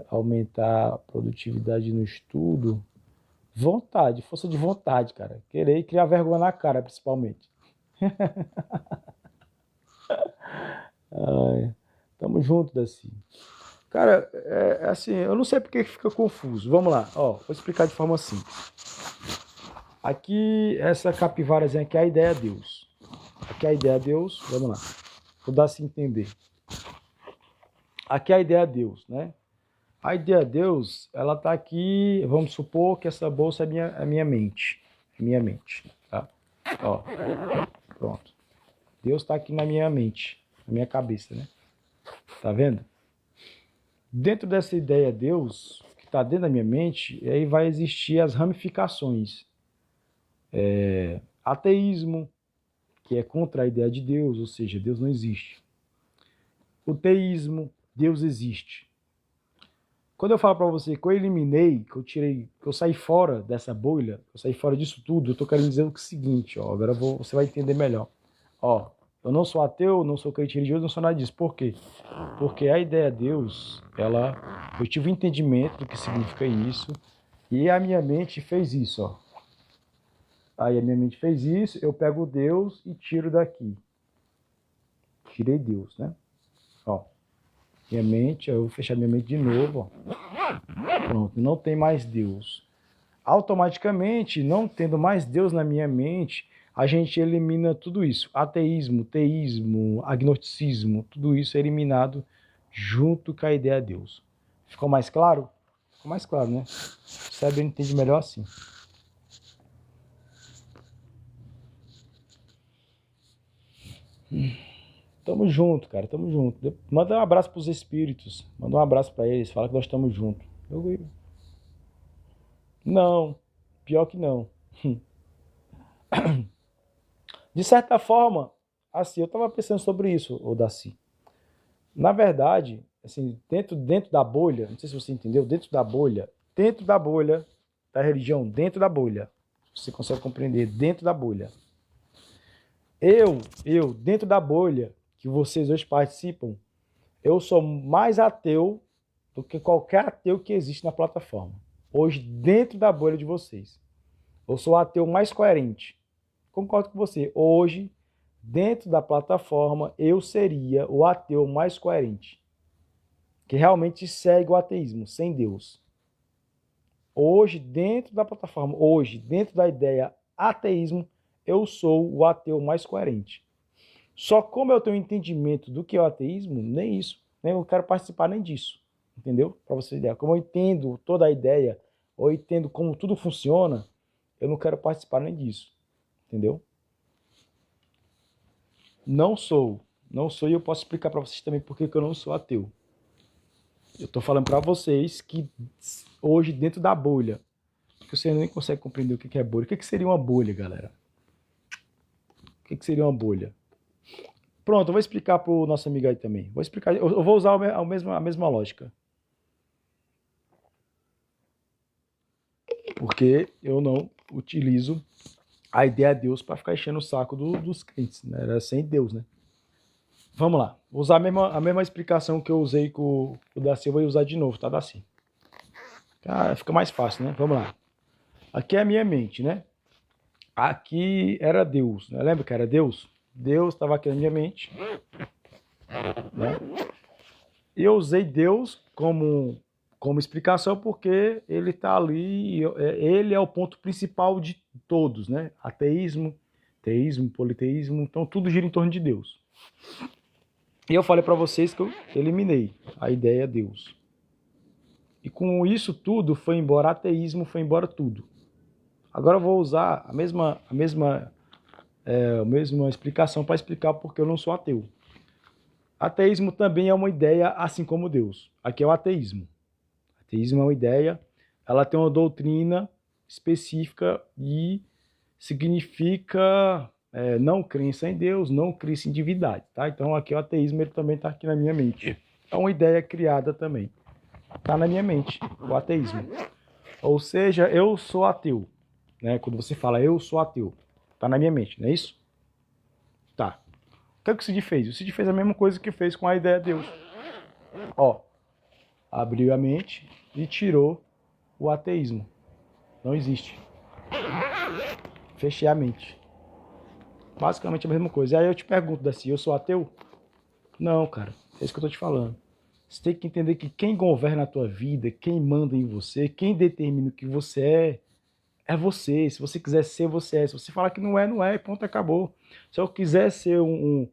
aumentar a produtividade no estudo? Vontade, força de vontade, cara. Querer e criar vergonha na cara, principalmente. Tamo junto, Daci. Cara, é assim, eu não sei porque fica confuso. Vamos lá, ó, vou explicar de forma simples. Aqui, essa capivarazinha aqui é a ideia é Deus. Aqui é a ideia é Deus, vamos lá. Vou dar se entender. Aqui é a ideia é Deus, né? A ideia é Deus, ela tá aqui, vamos supor que essa bolsa é a minha mente. É minha mente, tá? Ó, pronto. Deus está aqui na minha mente, na minha cabeça, né? Tá vendo? Dentro dessa ideia Deus, que está dentro da minha mente, aí vai existir as ramificações. Ateísmo, que é contra a ideia de Deus, ou seja, Deus não existe. O teísmo, Deus existe. Quando eu falo para você que eu eliminei, que eu saí fora dessa bolha, que eu saí fora disso tudo, eu tô querendo dizer o seguinte, ó, agora você vai entender melhor. Ó, eu não sou ateu, não sou crente religioso, não sou nada disso. Por quê? Porque a ideia de Deus, eu tive um entendimento do que significa isso, e a minha mente fez isso, ó. Aí a minha mente fez isso, eu pego Deus e tiro daqui. Tirei Deus, né? Ó, minha mente, eu vou fechar minha mente de novo, ó. Pronto, não tem mais Deus. Automaticamente, não tendo mais Deus na minha mente, a gente elimina tudo isso. Ateísmo, teísmo, agnosticismo, tudo isso é eliminado junto com a ideia de Deus. Ficou mais claro? Ficou mais claro, né? O cérebro entende melhor assim. Tamo junto, cara, tamo junto. Manda um abraço pros espíritos. Manda um abraço para eles, fala que nós estamos juntos. Não, pior que não. De certa forma, assim, eu tava pensando sobre isso, ô Daci. Na verdade, assim, dentro da bolha, não sei se você entendeu, dentro da bolha da religião, dentro da bolha, você consegue compreender, dentro da bolha. Dentro da bolha que vocês hoje participam, eu sou mais ateu do que qualquer ateu que existe na plataforma. Hoje, dentro da bolha de vocês. Eu sou o ateu mais coerente. Concordo com você. Hoje, dentro da plataforma, eu seria o ateu mais coerente. Que realmente segue o ateísmo, sem Deus. Hoje, dentro da plataforma, dentro da ideia ateísmo, eu sou o ateu mais coerente. Só como eu tenho entendimento do que é o ateísmo, nem isso. Nem eu quero participar nem disso. Entendeu? Para você ter ideia. Como eu entendo toda a ideia, ou entendo como tudo funciona, eu não quero participar nem disso. Entendeu? Não sou e eu posso explicar para vocês também por que eu não sou ateu. Eu estou falando para vocês que hoje dentro da bolha, que você nem consegue compreender o que é bolha. O que seria uma bolha, galera? O que seria uma bolha? Pronto, eu vou explicar para o nosso amigo aí também. Vou explicar, eu vou usar a mesma lógica. Porque eu não utilizo a ideia de Deus para ficar enchendo o saco dos crentes, né? Era sem Deus, né? Vamos lá. Vou usar a mesma explicação que eu usei com o Daci, eu vou usar de novo, tá, Daci? Fica mais fácil, né? Vamos lá. Aqui é a minha mente, né? Aqui era Deus, né? Lembra que era Deus? Deus estava aqui na minha mente, né? E eu usei Deus como explicação porque ele está ali, ele é o ponto principal de todos, né? Ateísmo, teísmo, politeísmo, então tudo gira em torno de Deus. E eu falei para vocês que eu eliminei a ideia de Deus. E com isso tudo foi embora ateísmo, foi embora tudo. Agora eu vou usar a mesma explicação para explicar porque eu não sou ateu. Ateísmo também é uma ideia assim como Deus. Aqui é o ateísmo. Ateísmo é uma ideia, ela tem uma doutrina específica e significa não crença em Deus, não crença em divindade, tá? Então aqui o ateísmo ele também está aqui na minha mente. É uma ideia criada também. Está na minha mente, o ateísmo. Ou seja, eu sou ateu. Né? Quando você fala eu sou ateu, está na minha mente, não é isso? Tá. O que é que o Cid fez? O Cid fez a mesma coisa que fez com a ideia de Deus. Ó, abriu a mente e tirou o ateísmo. Não existe. Fechei a mente. Basicamente a mesma coisa. E aí eu te pergunto, Daci, eu sou ateu? Não, cara. É isso que eu tô te falando. Você tem que entender que quem governa a tua vida, quem manda em você, quem determina o que você é você. Se você quiser ser, você é. Se você falar que não é, não é. Ponto, acabou. Se eu quiser ser um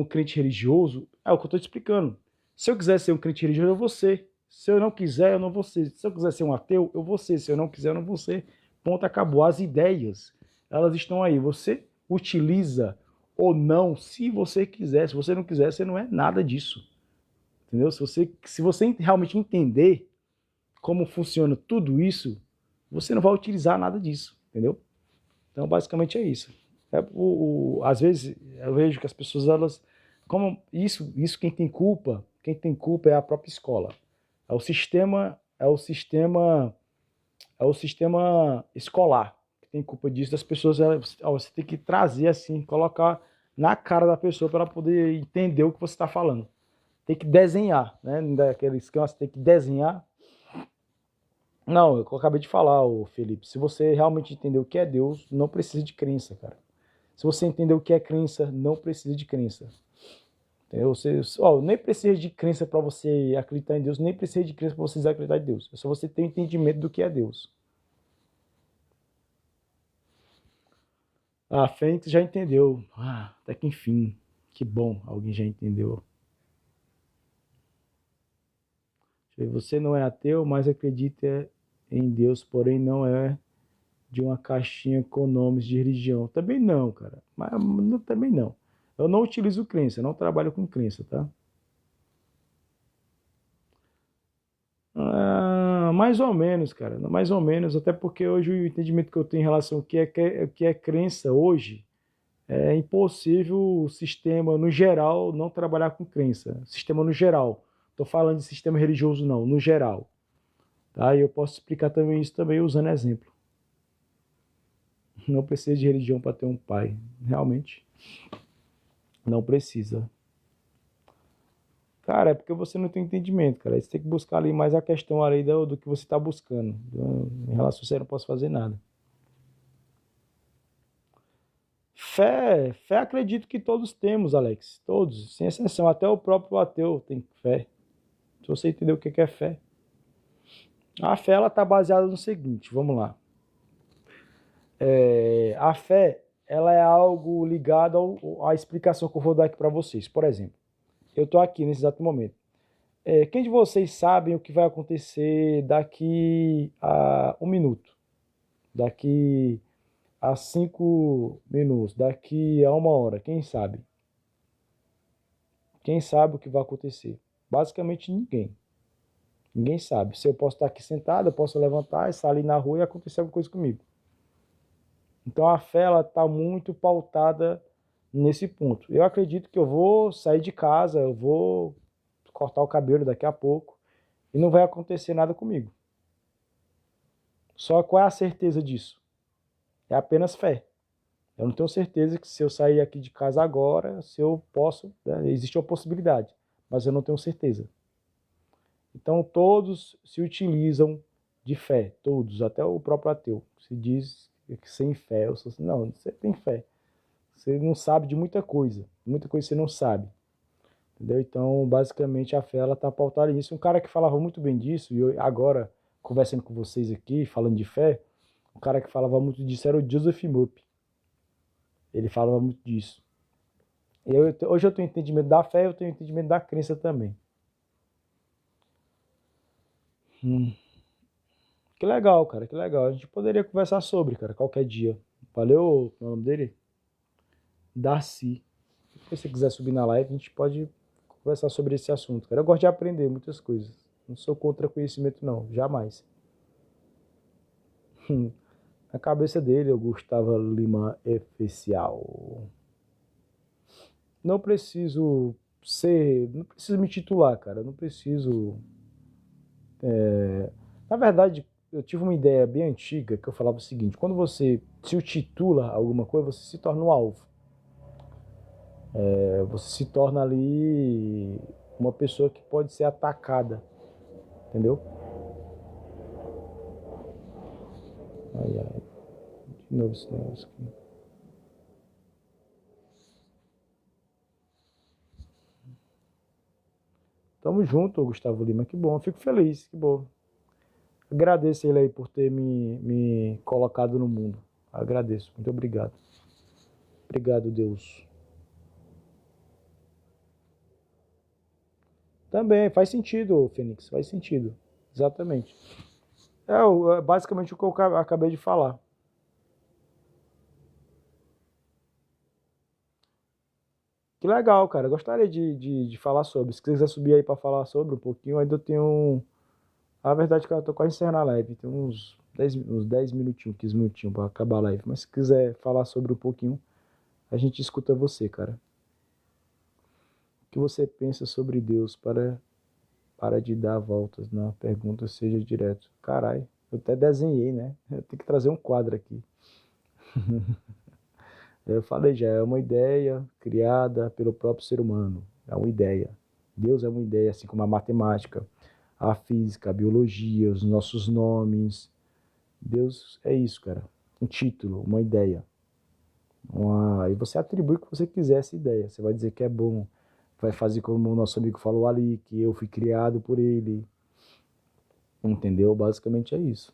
crente religioso, é o que eu tô te explicando. Se eu quiser ser um crente religioso, eu vou ser. Se eu não quiser, eu não vou ser. Se eu quiser ser um ateu, eu vou ser. Se eu não quiser, eu não vou ser. Ponto, acabou. As ideias, elas estão aí. Você utiliza ou não, se você quiser. Se você não quiser, você não é nada disso. Entendeu? Se você realmente entender como funciona tudo isso, você não vai utilizar nada disso. Entendeu? Então, basicamente é isso. Às vezes eu vejo que as pessoas, elas, como isso quem tem culpa é a própria escola. É o sistema, é o sistema, é o sistema escolar que tem culpa disso, das pessoas, você tem que trazer assim, colocar na cara da pessoa para ela poder entender o que você está falando. Tem que desenhar, né? Daquele esquema, você tem que desenhar. Não, eu acabei de falar, ô Felipe. Se você realmente entender o que é Deus, não precisa de crença, cara. Se você entender o que é crença, não precisa de crença. Entendeu? Nem precisa de crença para você acreditar em Deus, nem precisa de crença para você acreditar em Deus. É só você ter um entendimento do que é Deus. A Fênix já entendeu. Até que enfim. Que bom, alguém já entendeu. Você não é ateu, mas acredita em Deus, porém não é de uma caixinha com nomes de religião. Também não, cara. Mas também não. Eu não utilizo crença, não trabalho com crença, tá? Mais ou menos, cara. Mais ou menos, até porque hoje o entendimento que eu tenho em relação ao o que é crença hoje, é impossível o sistema, no geral, não trabalhar com crença. Sistema no geral. Estou falando de sistema religioso, não, no geral. Tá? E eu posso explicar também isso também usando exemplo. Não precisa de religião para ter um pai. Realmente, não precisa. Cara, é porque você não tem entendimento, cara. Aí você tem que buscar ali mais a questão ali do que você está buscando. Em relação a isso, eu não posso fazer nada. Fé acredito que todos temos, Alex. Todos, sem exceção. Até o próprio ateu tem fé. Se você entender o que é fé. A fé, ela está baseada no seguinte, vamos lá. A fé, ela é algo ligado à explicação que eu vou dar aqui para vocês. Por exemplo, eu estou aqui nesse exato momento. Quem de vocês sabem o que vai acontecer daqui a 1 minuto? Daqui a 5 minutos? Daqui a 1 hora? Quem sabe? Quem sabe o que vai acontecer? Basicamente ninguém. Ninguém sabe. Se eu posso estar aqui sentado, eu posso levantar e sair na rua e acontecer alguma coisa comigo. Então a fé está muito pautada nesse ponto. Eu acredito que eu vou sair de casa, eu vou cortar o cabelo daqui a pouco e não vai acontecer nada comigo. Só qual é a certeza disso? É apenas fé. Eu não tenho certeza que se eu sair aqui de casa agora, se eu posso, né, existe uma possibilidade, mas eu não tenho certeza. Então todos se utilizam de fé, todos, até o próprio ateu. Se diz que sem fé, eu sou assim, não, você tem fé. Você não sabe de muita coisa você não sabe. Entendeu? Então, basicamente, a fé ela está pautada nisso. Um cara que falava muito bem disso, e eu, agora, conversando com vocês aqui, falando de fé, um cara que falava muito disso era o Joseph Murphy. Ele falava muito disso. Hoje eu tenho entendimento da fé, eu tenho entendimento da crença também. Que legal, cara, que legal. A gente poderia conversar sobre, cara, qualquer dia. Valeu, qual é o nome dele? Darcy. Se você quiser subir na live, a gente pode conversar sobre esse assunto, cara. Eu gosto de aprender muitas coisas. Não sou contra conhecimento, não. Jamais. Na cabeça dele, eu Gustavo Lima Oficial. Não preciso não preciso me titular, cara. Não preciso. Na verdade, eu tive uma ideia bem antiga que eu falava o seguinte: quando você se titula alguma coisa, você se torna um alvo. Você se torna ali uma pessoa que pode ser atacada, entendeu? Ai, ai, de novo esse negócio aqui. Tamo junto, Gustavo Lima, que bom, fico feliz, que bom. Agradeço ele aí por ter me colocado no mundo. Agradeço, muito obrigado. Obrigado, Deus. Também, faz sentido, Fênix, faz sentido. Exatamente. Basicamente o que eu acabei de falar. Que legal, cara. Eu gostaria de falar sobre. Se quiser subir aí para falar sobre um pouquinho, ainda eu tenho. A verdade é que eu tô quase encerrando a live. Tem uns 10 minutinhos, 15 minutinhos para acabar a live. Mas se quiser falar sobre um pouquinho, A gente escuta você, cara. O que você pensa sobre Deus para de dar voltas na pergunta, seja direto. Carai, eu até desenhei, né? Eu tenho que trazer um quadro aqui. Eu falei já, é uma ideia criada pelo próprio ser humano. É uma ideia. Deus é uma ideia, assim como a matemática, a física, a biologia, os nossos nomes. Deus é isso, cara. Um título, uma ideia. E você atribui o que você quiser a essa ideia. Você vai dizer que é bom. Vai fazer como o nosso amigo falou ali, que eu fui criado por ele. Entendeu? Basicamente é isso.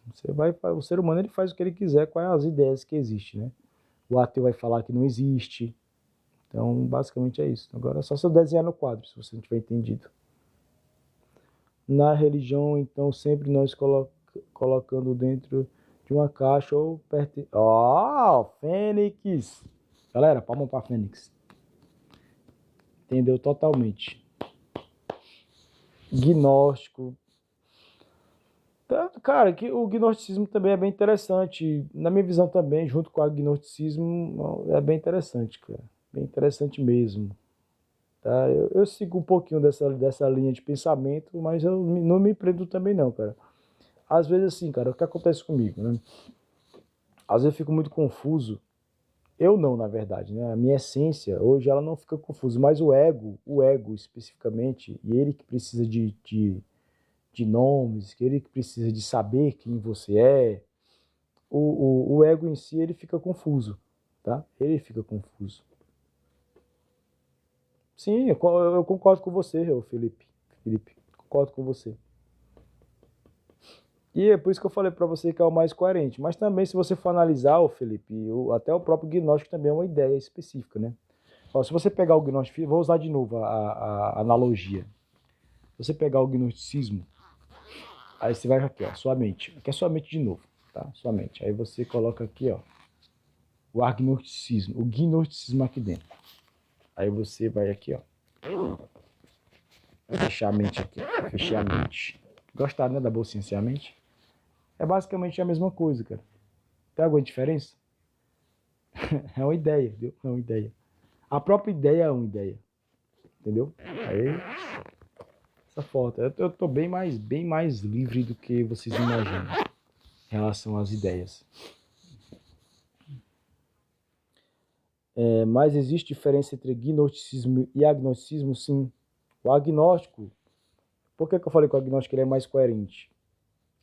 O ser humano ele faz o que ele quiser com as ideias que existem, né? O ateu vai falar que não existe. Então, basicamente é isso. Agora é só se eu desenhar no quadro, se você não tiver entendido. Na religião, então, sempre nós colocando dentro de uma caixa ou perto. Ó, Fênix! Galera, palma pra Fênix. Entendeu totalmente. Gnóstico. Cara, que o gnosticismo também é bem interessante. Na minha visão também, junto com o agnosticismo, é bem interessante, cara. Bem interessante mesmo. Tá? Eu sigo um pouquinho dessa linha de pensamento, mas eu não me prendo também não, cara. Às vezes assim, cara, o que acontece comigo, né? Às vezes eu fico muito confuso. Eu não, na verdade, né? A minha essência, hoje, ela não fica confusa, mas o ego especificamente, e ele que precisa de nomes, que ele que precisa de saber quem você é, o ego em si, ele fica confuso, tá? Ele fica confuso. Sim, eu concordo com você, Felipe. Felipe, concordo com você. E é por isso que eu falei para você que é o mais coerente. Mas também, se você for analisar, Felipe, até o próprio gnóstico também é uma ideia específica, né? Ó, se você pegar o gnóstico, vou usar de novo a analogia. Se você pegar o gnosticismo, aí você vai aqui, ó, sua mente. Aqui é sua mente de novo, tá? Sua mente. Aí você coloca aqui, ó, o gnosticismo aqui dentro. Aí você vai aqui, ó. Fechar a mente aqui, ó. Fechar a mente. Gostaram, né, da bolsinha sem a mente? É basicamente a mesma coisa, cara. Tem alguma diferença? É uma ideia, entendeu? É uma ideia. A própria ideia é uma ideia. Entendeu? Aí, essa foto. Eu tô bem mais livre do que vocês imaginam em relação às ideias. Mas existe diferença entre gnosticismo e agnosticismo? Sim. O agnóstico, por que eu falei que o agnóstico ele é mais coerente?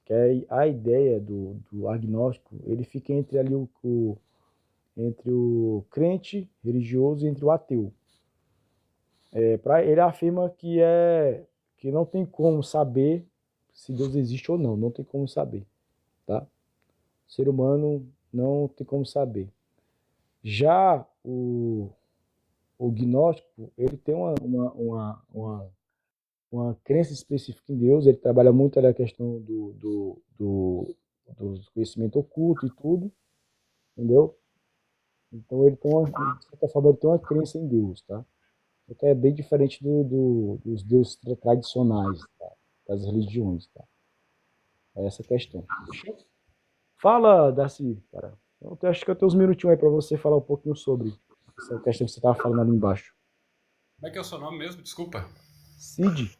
Que a ideia do agnóstico, ele fica entre ali entre o crente religioso e entre o ateu. Ele afirma que não tem como saber se Deus existe ou não, não tem como saber, tá? O ser humano não tem como saber. Já o gnóstico, ele tem uma crença específica em Deus, ele trabalha muito ali a questão do conhecimento oculto e tudo, entendeu? Então ele tem de certa forma, ele tem uma crença em Deus, tá? Então é bem diferente dos deuses tradicionais, tá? Das religiões, tá? É essa questão. Fala, Darcy, cara. Eu acho que eu tenho uns minutinhos aí para você falar um pouquinho sobre essa questão que você estava falando ali embaixo. Como é que é o seu nome mesmo? Desculpa. Cid,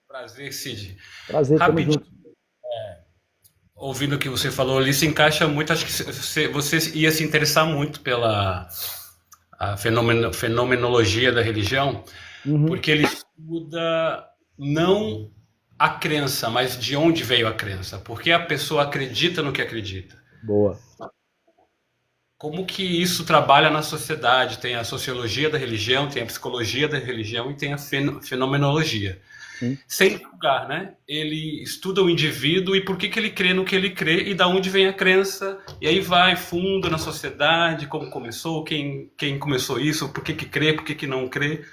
Prazer, Cid. prazer, tamo Rapidinho, junto. ouvindo o que você falou ali, se encaixa muito. Acho que você ia se interessar muito pela fenomenologia da religião, Uhum, porque ele estuda não a crença, mas de onde veio a crença. Por que a pessoa acredita no que acredita? boa. Como que isso trabalha na sociedade? Tem a sociologia da religião, tem a psicologia da religião e tem a fenomenologia. Sim, Sem julgar, né? Ele estuda o indivíduo e por que ele crê no que ele crê e da onde vem a crença, e aí vai fundo na sociedade, como começou, quem começou isso, por que crê, por que não crê,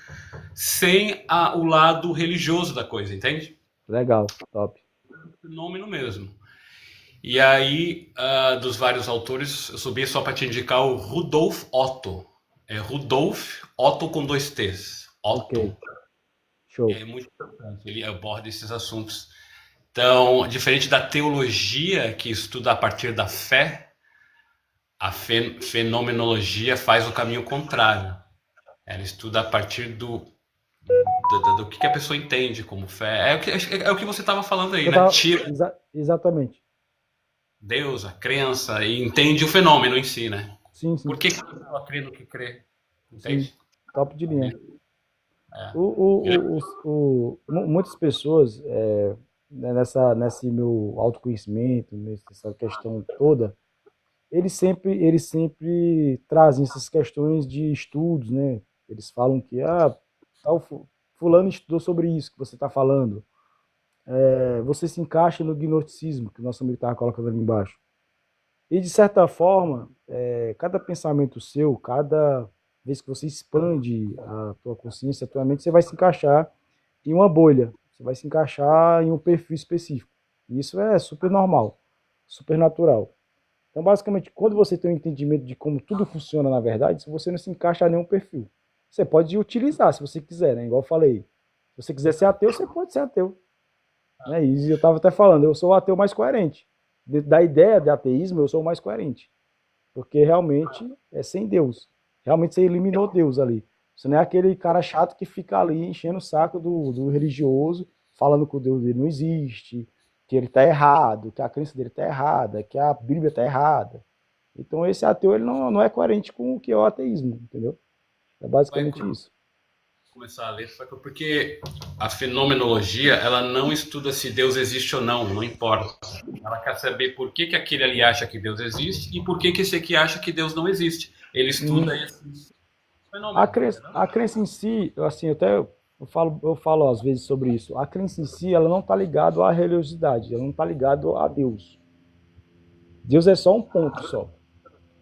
sem o lado religioso da coisa, entende? legal, top. Fenômeno mesmo. E aí, dos vários autores, eu subi só para te indicar o Rudolf Otto. É Rudolf Otto com 2 T's. Otto. Ok, show. É muito importante, ele aborda esses assuntos. Então, diferente da teologia, que estuda a partir da fé, A fenomenologia faz o caminho contrário. Ela estuda a partir do que a pessoa entende como fé. É o que você estava falando aí, né? Tira Exatamente. Deus, a crença, e entende o fenômeno em si, né? Sim, Por sim, que a pessoa crê no que crê? sim. Entende? Top de linha. É. Muitas pessoas, né, nesse meu autoconhecimento, nessa questão toda, eles sempre trazem essas questões de estudos, né? Eles falam que, tal fulano estudou sobre isso que você está falando. Você se encaixa no gnosticismo, que o nosso amigo estava colocando ali embaixo. E, de certa forma, cada pensamento seu, cada vez que você expande a tua consciência, a tua mente, você vai se encaixar em uma bolha. Você vai se encaixar em um perfil específico. E isso é super normal, super natural. Então, basicamente, quando você tem um entendimento de como tudo funciona na verdade, você não se encaixa em nenhum perfil. Você pode utilizar se você quiser, né? Igual eu falei. Se você quiser ser ateu, você pode ser ateu. Né? E eu estava até falando, eu sou o ateu mais coerente. Da ideia de ateísmo, eu sou o mais coerente. Porque realmente é sem Deus. Realmente você eliminou Deus ali. Você não é aquele cara chato que fica ali enchendo o saco do religioso, falando que o Deus dele não existe, que ele está errado, que a crença dele está errada, que a Bíblia está errada. Então esse ateu ele não é coerente com o que é o ateísmo, entendeu? É Vai basicamente isso. começar a ler, porque a fenomenologia, ela não estuda se Deus existe ou não, não importa. Ela quer saber por que aquele ali acha que Deus existe e por que esse aqui acha que Deus não existe. Ele estuda esses A fenômenos. crença, a crença em si, assim, eu falo às vezes sobre isso. A crença em si, ela não está ligada à religiosidade, ela não está ligada a Deus. Deus é só um ponto só.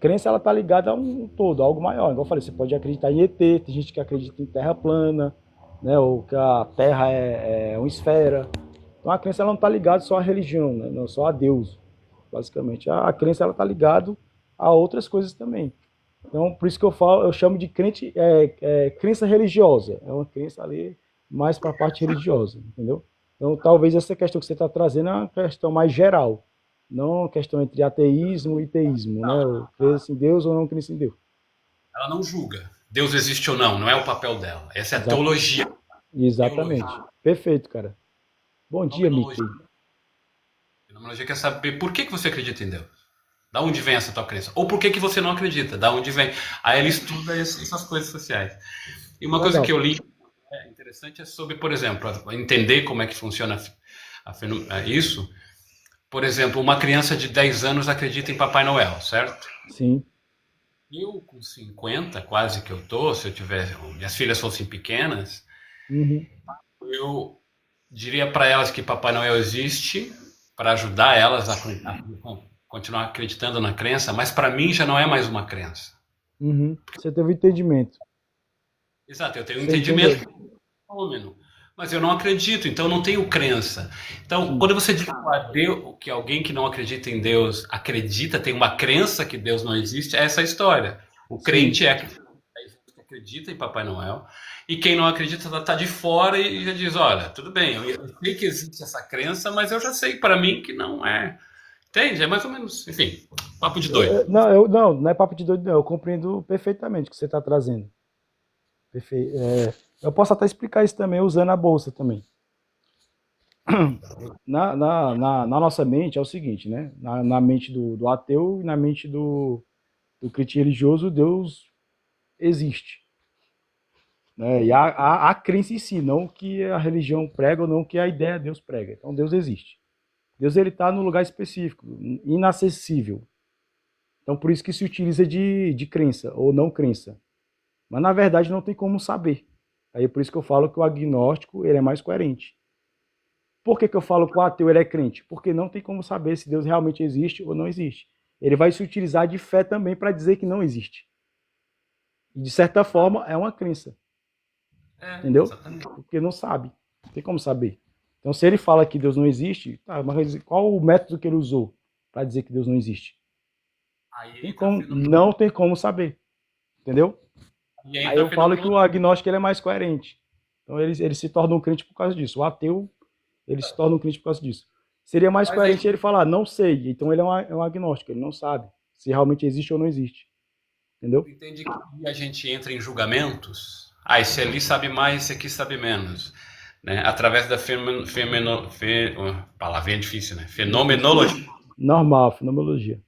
Crença, ela está ligada a um todo, a algo maior. Igual eu falei, você pode acreditar em ET, tem gente que acredita em terra plana, né, ou que a terra é uma esfera. Então a crença ela não está ligada só à religião, né, não só a Deus. Basicamente, a crença ela está ligada a outras coisas também. Então, por isso que eu chamo de crença religiosa. É uma crença ali mais para a parte religiosa, entendeu? Então, talvez essa questão que você está trazendo é uma questão mais geral, não uma questão entre ateísmo e teísmo, né? Ou crer em Deus ou não crer em Deus. Ela não julga. Deus existe ou não, não é o papel dela. Essa é a Exato. teologia. Exatamente. Teologia. Perfeito, cara. Bom dia, Mickey. Fenomenologia. Fenomenologia quer saber por que você acredita em Deus. Da onde vem essa tua crença? Ou por que você não acredita? Da onde vem? Aí ele estuda essas coisas sociais. E uma coisa Legal. que eu li interessante é sobre, por exemplo, entender como é que funciona isso. Por exemplo, uma criança de 10 anos acredita em Papai Noel, certo? Sim. Eu, com 50, quase que eu tô, se eu tiver, minhas filhas fossem pequenas, Uhum. eu diria para elas que Papai Noel existe, para ajudar elas a continuar acreditando na crença, mas para mim já não é mais uma crença. Uhum. Você teve entendimento. Exato, eu tenho um Você entendeu? entendimento fenômeno, mas eu não acredito, então eu não tenho crença. Então, Sim. quando você diz que alguém que não acredita em Deus acredita, tem uma crença que Deus não existe, é essa a história. O Sim. crente é aquele que acredita em Papai Noel, e quem não acredita está de fora e já diz, olha, tudo bem, eu sei que existe essa crença, mas eu já sei para mim que não é. Entende? É mais ou menos, enfim, papo de doido. Não é papo de doido, não. Eu compreendo perfeitamente o que você está trazendo. Perfeito. Eu posso até explicar isso também usando a bolsa também. Na nossa mente é o seguinte, né? Na mente do ateu e na mente do crente religioso, Deus existe. Né? E a crença em si, não o que a religião prega ou não o que a ideia de Deus prega. Então Deus existe. Deus ele está no lugar específico, inacessível. Então por isso que se utiliza de crença ou não crença. Mas na verdade não tem como saber. Aí é por isso que eu falo que o agnóstico ele é mais coerente. Por que eu falo que o ateu ele é crente? Porque não tem como saber se Deus realmente existe ou não existe. Ele vai se utilizar de fé também para dizer que não existe. E de certa forma é uma crença. Entendeu? Exatamente. Porque não sabe. Não tem como saber. Então se ele fala que Deus não existe, tá, mas qual o método que ele usou para dizer que Deus não existe? Não tem como saber. Entendeu? Aí eu falo que o agnóstico ele é mais coerente. Então ele se torna um crente por causa disso. O ateu ele se torna um crente por causa disso. Seria mais coerente ele falar, não sei. Então ele é um agnóstico, ele não sabe se realmente existe ou não existe. Entendeu? Entende que a gente entra em julgamentos? Esse ali sabe mais, esse aqui sabe menos. Né? Através da palavrinha difícil, né? Fenomenologia. Normal, fenomenologia.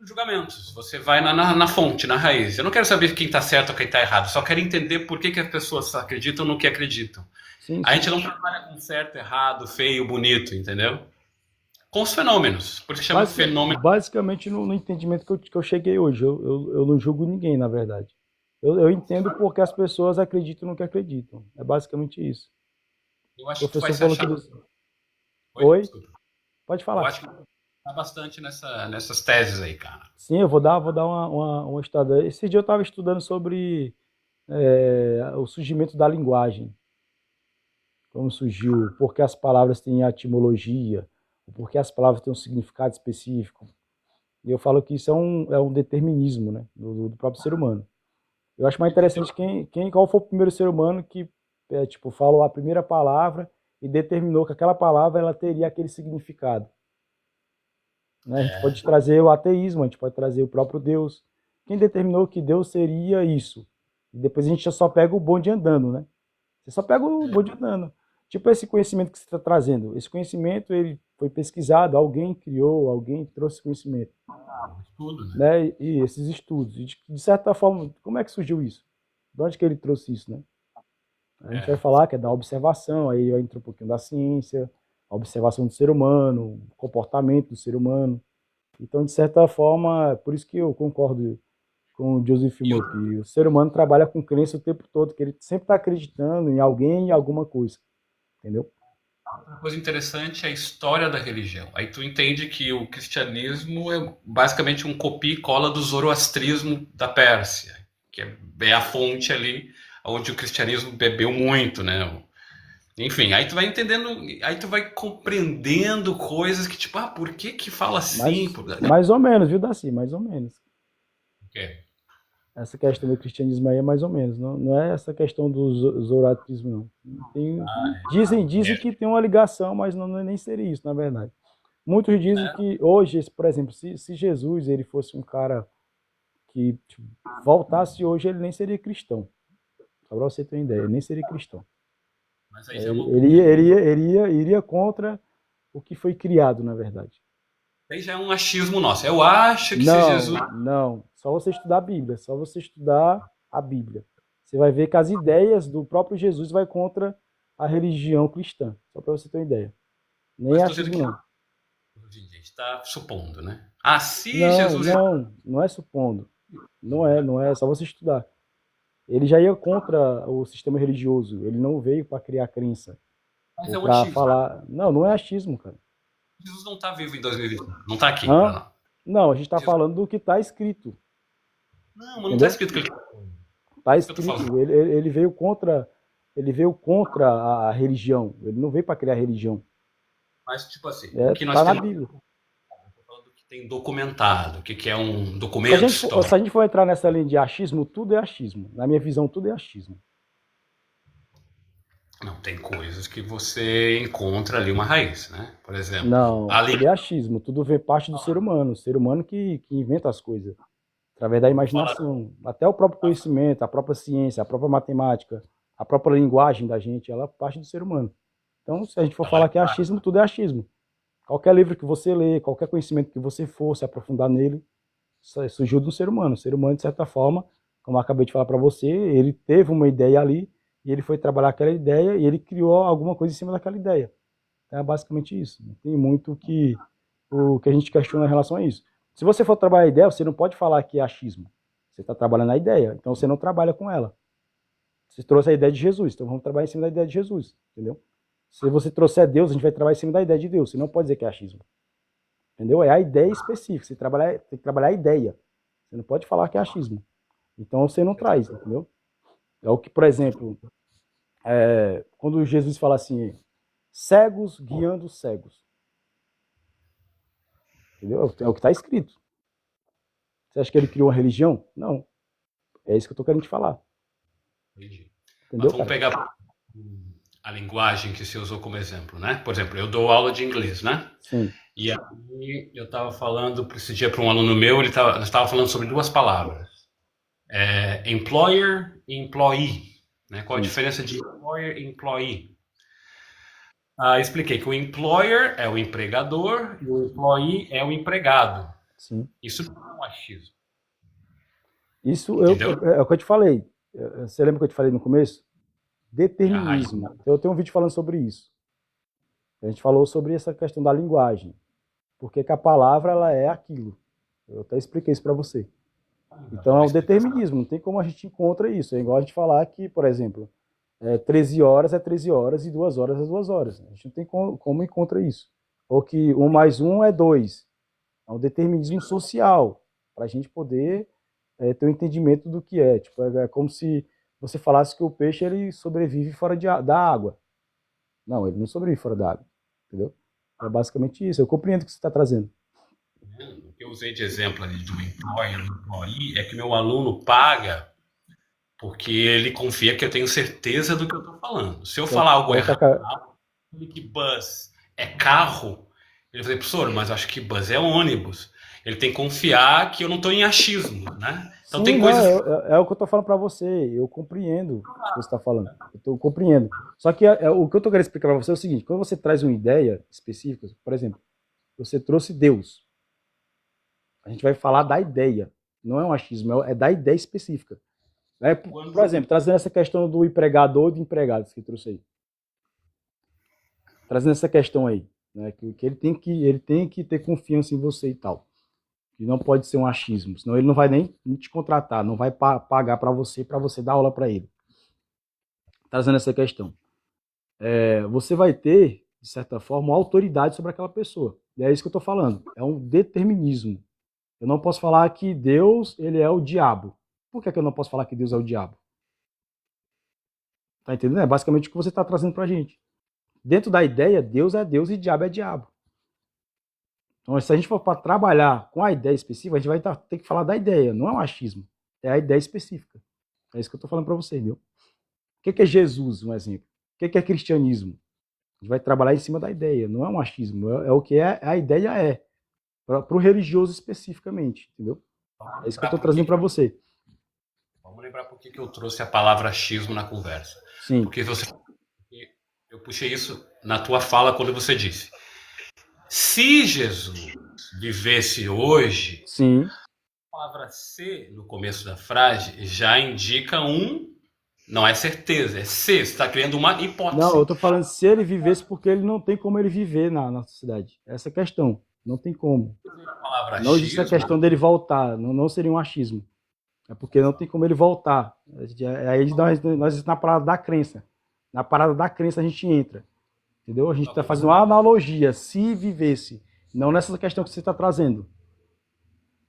Julgamentos. Você vai na fonte, na raiz. Eu não quero saber quem está certo ou quem está errado. Só quero entender por que as pessoas acreditam no que acreditam. Sim, A sim. gente não trabalha com certo, errado, feio, bonito, entendeu? Com os fenômenos. Por isso chama fenômeno. Basicamente, no entendimento que eu cheguei hoje, eu não julgo ninguém, na verdade. Eu entendo porque as pessoas acreditam no que acreditam. É basicamente isso. Eu acho O que tu vai professor se falou achar. que... Oi, Oi? desculpa. Pode Eu falar. acho que tá bastante nessas teses aí, cara. Sim, eu vou dar uma estudada. Esse dia eu estava estudando sobre o surgimento da linguagem. Como surgiu, por que as palavras têm etimologia, por que as palavras têm um significado específico. E eu falo que isso é um determinismo, né, do próprio ser humano. Eu acho mais interessante qual foi o primeiro ser humano que tipo, falou a primeira palavra e determinou que aquela palavra ela teria aquele significado. Né? A gente pode trazer o ateísmo, a gente pode trazer o próprio Deus. Quem determinou que Deus seria isso? E depois a gente só pega o bonde andando, né? Você só pega o bonde andando. Tipo esse conhecimento que você está trazendo. Esse conhecimento ele foi pesquisado, alguém criou, alguém trouxe conhecimento. Tudo, né? Né? E esses estudos. E de certa forma, como é que surgiu isso? De onde que ele trouxe isso, né? A gente vai falar que é da observação, aí vai entrar um pouquinho da ciência, a observação do ser humano, o comportamento do ser humano. Então, de certa forma, por isso que eu concordo com o Joseph Moore, que o ser humano trabalha com crença o tempo todo, que ele sempre está acreditando em alguém e alguma coisa, entendeu? Uma coisa interessante é a história da religião. Aí tu entende que o cristianismo é basicamente um copia e cola do zoroastrismo da Pérsia, que é a fonte ali onde o cristianismo bebeu muito, né? Enfim, aí tu vai entendendo, aí tu vai compreendendo coisas que tipo, por que fala assim? Mais ou menos, viu, Daci? Mais ou menos. O quê? Essa questão do cristianismo aí é mais ou menos. Não é essa questão do zoroastrismo, não. Dizem que tem uma ligação, mas não nem seria isso, na verdade. Muitos dizem que hoje, por exemplo, se Jesus ele fosse um cara que tipo, voltasse hoje, ele nem seria cristão. Só para você ter uma ideia, ele nem seria cristão. Mas aí já Iria contra o que foi criado, na verdade. Aí já é um achismo nosso. Eu acho que se Jesus. Não. Só você estudar a Bíblia. Só você estudar a Bíblia. Você vai ver que as ideias do próprio Jesus vai contra a religião cristã. Só para você ter uma ideia. Nem achismo, não. A gente está supondo, né? Se não, Jesus. Não é supondo. Não é só você estudar. Ele já ia contra o sistema religioso. Ele não veio para criar crença. Mas é um para achismo. falar. Não é achismo, cara. Jesus não está vivo em 2020. Não está aqui. Não, a gente está falando do que está escrito. Não, mas não está escrito que ele. Está escrito. Ele veio contra. Ele veio contra a religião. Ele não veio para criar religião. Mas, tipo assim, o que nós temos... na Bíblia. Estou falando do que tem documentado, o que é um documento histórico. Se a gente for entrar nessa linha de achismo, tudo é achismo. Na minha visão, tudo é achismo. Não, tem coisas que você encontra ali uma raiz, né? Por exemplo. Não, tudo é achismo. Tudo vem parte do ser humano. O ser humano que inventa as coisas. Através da imaginação. Até o próprio conhecimento, a própria ciência, a própria matemática, a própria linguagem da gente, ela parte do ser humano. Então, se a gente for falar que é achismo, tudo é achismo. Qualquer livro que você lê, qualquer conhecimento que você for se aprofundar nele, surgiu do ser humano. O ser humano, de certa forma, como eu acabei de falar para você, ele teve uma ideia ali, e ele foi trabalhar aquela ideia, e ele criou alguma coisa em cima daquela ideia. É basicamente isso. Não tem muito o que a gente questiona em relação a isso. Se você for trabalhar a ideia, você não pode falar que é achismo. Você está trabalhando a ideia, então você não trabalha com ela. Você trouxe a ideia de Jesus, então vamos trabalhar em cima da ideia de Jesus, entendeu? Se você trouxer Deus, a gente vai trabalhar em cima da ideia de Deus. Você não pode dizer que é achismo. Entendeu? É a ideia específica. Você tem que trabalhar a ideia. Você não pode falar que é achismo. Então você não traz, entendeu? É o que, por exemplo, quando Jesus fala assim, cegos guiando cegos. Entendeu? É o que está escrito. Você acha que ele criou uma religião? Não. É isso que eu estou querendo te falar. Entendi. Entendeu, Mas vamos pegar a linguagem que você usou como exemplo, né? Por exemplo, eu dou aula de inglês, né? Sim, E aí eu estava falando esse dia para um aluno meu, nós estava falando sobre duas palavras, employer e employee, né? Qual a sim, diferença de employer e employee? Expliquei que o employer é o empregador e o employee é o empregado. sim. Isso não é um achismo, Isso entendeu? é o que eu te falei. Você lembra que eu te falei no começo? Aí, Determinismo. Eu tenho um vídeo falando sobre isso. A gente falou sobre essa questão da linguagem. Porque que a palavra ela é aquilo. Eu até expliquei isso para você. Então é o determinismo, não tem como a gente encontra isso. É igual a gente falar que, por exemplo, 13 horas é 13 horas e 2 horas é 2 horas. A gente não tem como encontra isso. Ou que 1 mais 1 é 2. É um determinismo social, para a gente poder ter um entendimento do que é. Tipo, é como se você falasse que o peixe ele sobrevive fora da água. Não, ele não sobrevive fora da água. Entendeu? É basicamente isso. Eu compreendo o que você está trazendo. o que eu usei de exemplo ali do employer e employee é que meu aluno paga porque ele confia que eu tenho certeza do que eu estou falando. Se eu falar algo Então, errado, que bus é carro, ele vai dizer, professor, mas eu acho que bus é ônibus. Ele tem que confiar que eu não estou em achismo, né? Então sim, tem não, coisas. é o que eu estou falando para você. Eu compreendo o que você está falando. Eu compreendo. Só que o que eu estou querendo explicar para você é o seguinte: quando você traz uma ideia específica, por exemplo, você trouxe Deus. A gente vai falar da ideia. Não é um achismo, é da ideia específica. Por exemplo, trazendo essa questão do empregador e do empregado que você trouxe aí. Trazendo essa questão aí. Né, que ele tem que ter confiança em você e tal. E não pode ser um achismo, senão ele não vai nem te contratar, não vai pagar para você dar aula para ele. Trazendo essa questão. Você vai ter, de certa forma, uma autoridade sobre aquela pessoa. E é isso que eu estou falando. É um determinismo. Eu não posso falar que Deus ele é o diabo. Por que eu não posso falar que Deus é o diabo? Tá entendendo? É basicamente o que você está trazendo para a gente. Dentro da ideia, Deus é Deus e diabo é diabo. Então, se a gente for para trabalhar com a ideia específica, a gente vai ter que falar da ideia, não é um achismo. É a ideia específica. É isso que eu estou falando para você, viu? O que é Jesus, um exemplo? O que é cristianismo? A gente vai trabalhar em cima da ideia, não é um achismo, é o que a ideia é, para o religioso especificamente, entendeu? É isso que eu estou trazendo para você. Vamos lembrar por que eu trouxe a palavra achismo na conversa. Sim. Porque eu puxei isso na tua fala quando você disse: se Jesus vivesse hoje, sim, a palavra se no começo da frase já indica não é certeza, é se, você está criando uma hipótese. Não, eu estou falando se ele vivesse porque ele não tem como ele viver na sociedade. Essa é a questão. Não tem como. Não existe a questão dele voltar. Não seria um achismo. É porque não tem como ele voltar. Aí nós na parada da crença. Na parada da crença a gente entra. Entendeu? A gente está fazendo uma analogia. Se vivesse. Não nessa questão que você está trazendo.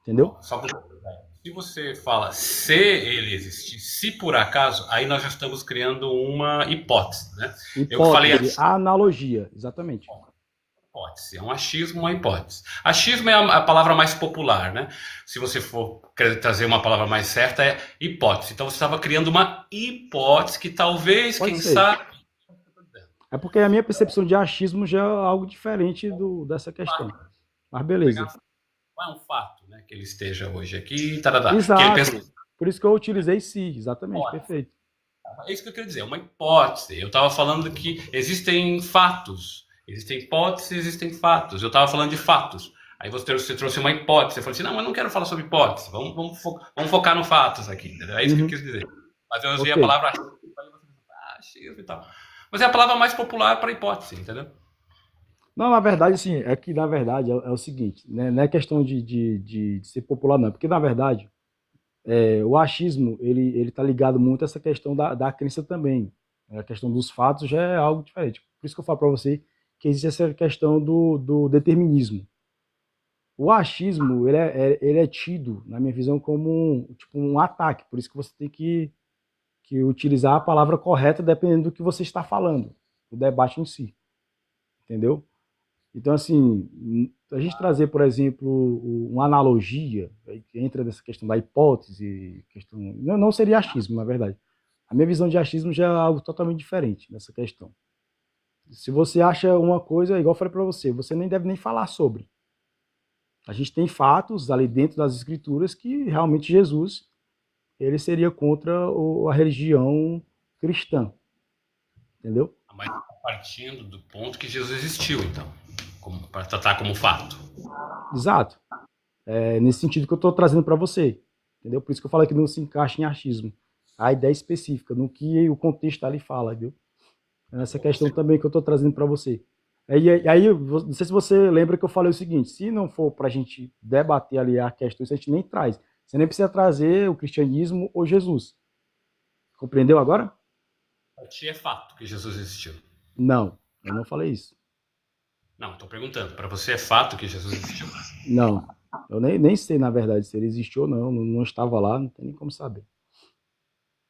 Entendeu? Se você fala se ele existir, se por acaso, aí nós já estamos criando uma hipótese, né? Hipótese, eu falei analogia, exatamente. Hipótese, é um achismo, uma hipótese. Achismo é a palavra mais popular, né? Se você for querer trazer uma palavra mais certa, é hipótese. Então você estava criando uma hipótese que talvez, quem sabe... É porque a minha percepção de achismo já é algo diferente dessa questão. Mas beleza. Não é um fato, né? Que ele esteja hoje aqui, tarará. Exato. Que ele pensa... Por isso que eu utilizei sim, exatamente, perfeito. É isso que eu queria dizer, uma hipótese. Eu estava falando que existem fatos, existem hipóteses, existem fatos. Eu estava falando de fatos. Aí você trouxe uma hipótese. Você falou assim, não, mas não quero falar sobre hipótese. Vamos focar no fatos aqui. Entendeu? É isso que eu quis dizer. Mas eu usei a palavra achismo e tal. Mas é a palavra mais popular para hipótese, entendeu? Não, na verdade, sim, é que, na verdade, é o seguinte, né? Não é questão de ser popular, não. Porque, na verdade, o achismo, ele tá ligado muito a essa questão da crença também. A questão dos fatos já é algo diferente. Por isso que eu falo para você que existe essa questão do determinismo. O achismo, ele é tido, na minha visão, como um ataque. Por isso que você tem que utilizar a palavra correta dependendo do que você está falando, o debate em si. Entendeu? Então, assim, a gente trazer, por exemplo, uma analogia, que entra nessa questão da hipótese, não seria achismo, na verdade. A minha visão de achismo já é algo totalmente diferente nessa questão. Se você acha uma coisa, igual eu falei para você nem deve nem falar sobre. A gente tem fatos ali dentro das escrituras que realmente Jesus ele seria contra a religião cristã, entendeu? Mas partindo do ponto que Jesus existiu, então, para tratar como fato. Exato. É nesse sentido que eu estou trazendo para você, entendeu? Por isso que eu falei que não se encaixa em achismo. A ideia específica, no que o contexto ali fala, viu? Essa questão também que eu estou trazendo para você. Aí, não sei se você lembra que eu falei o seguinte: se não for para a gente debater ali a questão, a gente nem traz. Você nem precisa trazer o cristianismo ou Jesus. Compreendeu agora? Para ti é fato que Jesus existiu. Não, eu não falei isso. Não, estou perguntando. Para você é fato que Jesus existiu? Não, eu nem sei, na verdade, se ele existiu ou não. Não estava lá, não tem nem como saber.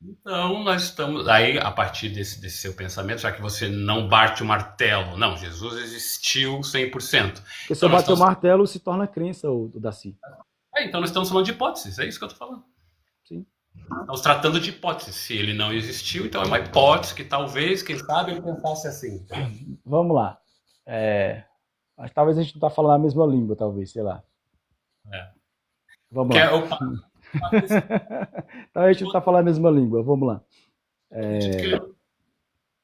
Então, nós estamos. Aí, a partir desse seu pensamento, já que você não bate o martelo, não, Jesus existiu 100%. Porque se eu bater o martelo, se torna crença, o Daci. Então, nós estamos falando de hipóteses, é isso que eu estou falando. Sim. Estamos tratando de hipóteses. Se ele não existiu, então é uma hipótese que talvez, quem sabe, ele pensasse assim. Vamos lá. Mas talvez a gente não está falando a mesma língua, talvez, sei lá. Vamos lá. Talvez a gente não está falando a mesma língua, vamos lá.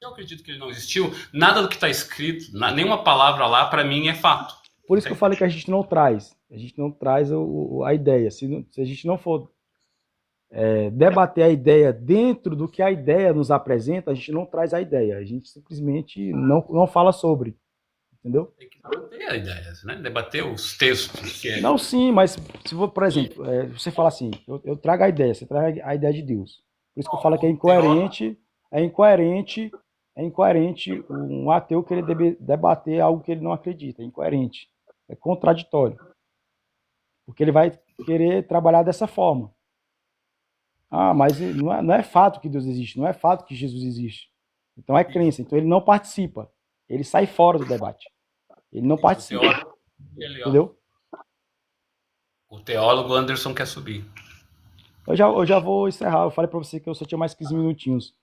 Eu acredito que ele não existiu. Nada do que está escrito, nenhuma palavra lá, para mim, é fato. Por isso que eu falei que a gente não traz. A gente não traz a ideia. Se a gente não for debater a ideia dentro do que a ideia nos apresenta, a gente não traz a ideia. A gente simplesmente não fala sobre. Entendeu? Tem que debater a ideia, né? Debater os textos. Não, sim, mas se for, por exemplo, você fala assim, eu trago a ideia, você traz a ideia de Deus. Por isso que eu falo que é incoerente um ateu querer debater algo que ele não acredita. É incoerente. É contraditório. Porque ele vai querer trabalhar dessa forma. Ah, mas não é fato que Deus existe, não é fato que Jesus existe. Então é crença. Então ele não participa. Ele sai fora do debate. Ele não participa. Entendeu? O teólogo Anderson quer subir. Eu já vou encerrar. Eu falei pra você que eu só tinha mais 15 minutinhos.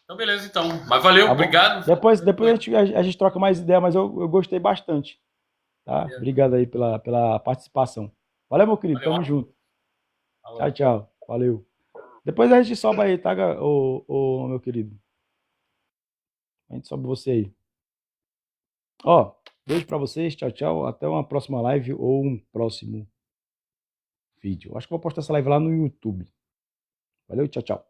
Então, beleza, então. Mas valeu, obrigado. Depois a gente troca mais ideia, mas eu gostei bastante. Tá? Obrigado aí pela participação. Valeu, meu querido. Tamo junto. Tchau, tchau. Valeu. Depois a gente sobe aí, tá, meu querido? A gente sobe você aí. Ó, beijo pra vocês. Tchau, tchau. Até uma próxima live ou um próximo vídeo. Acho que eu vou postar essa live lá no YouTube. Valeu, tchau, tchau.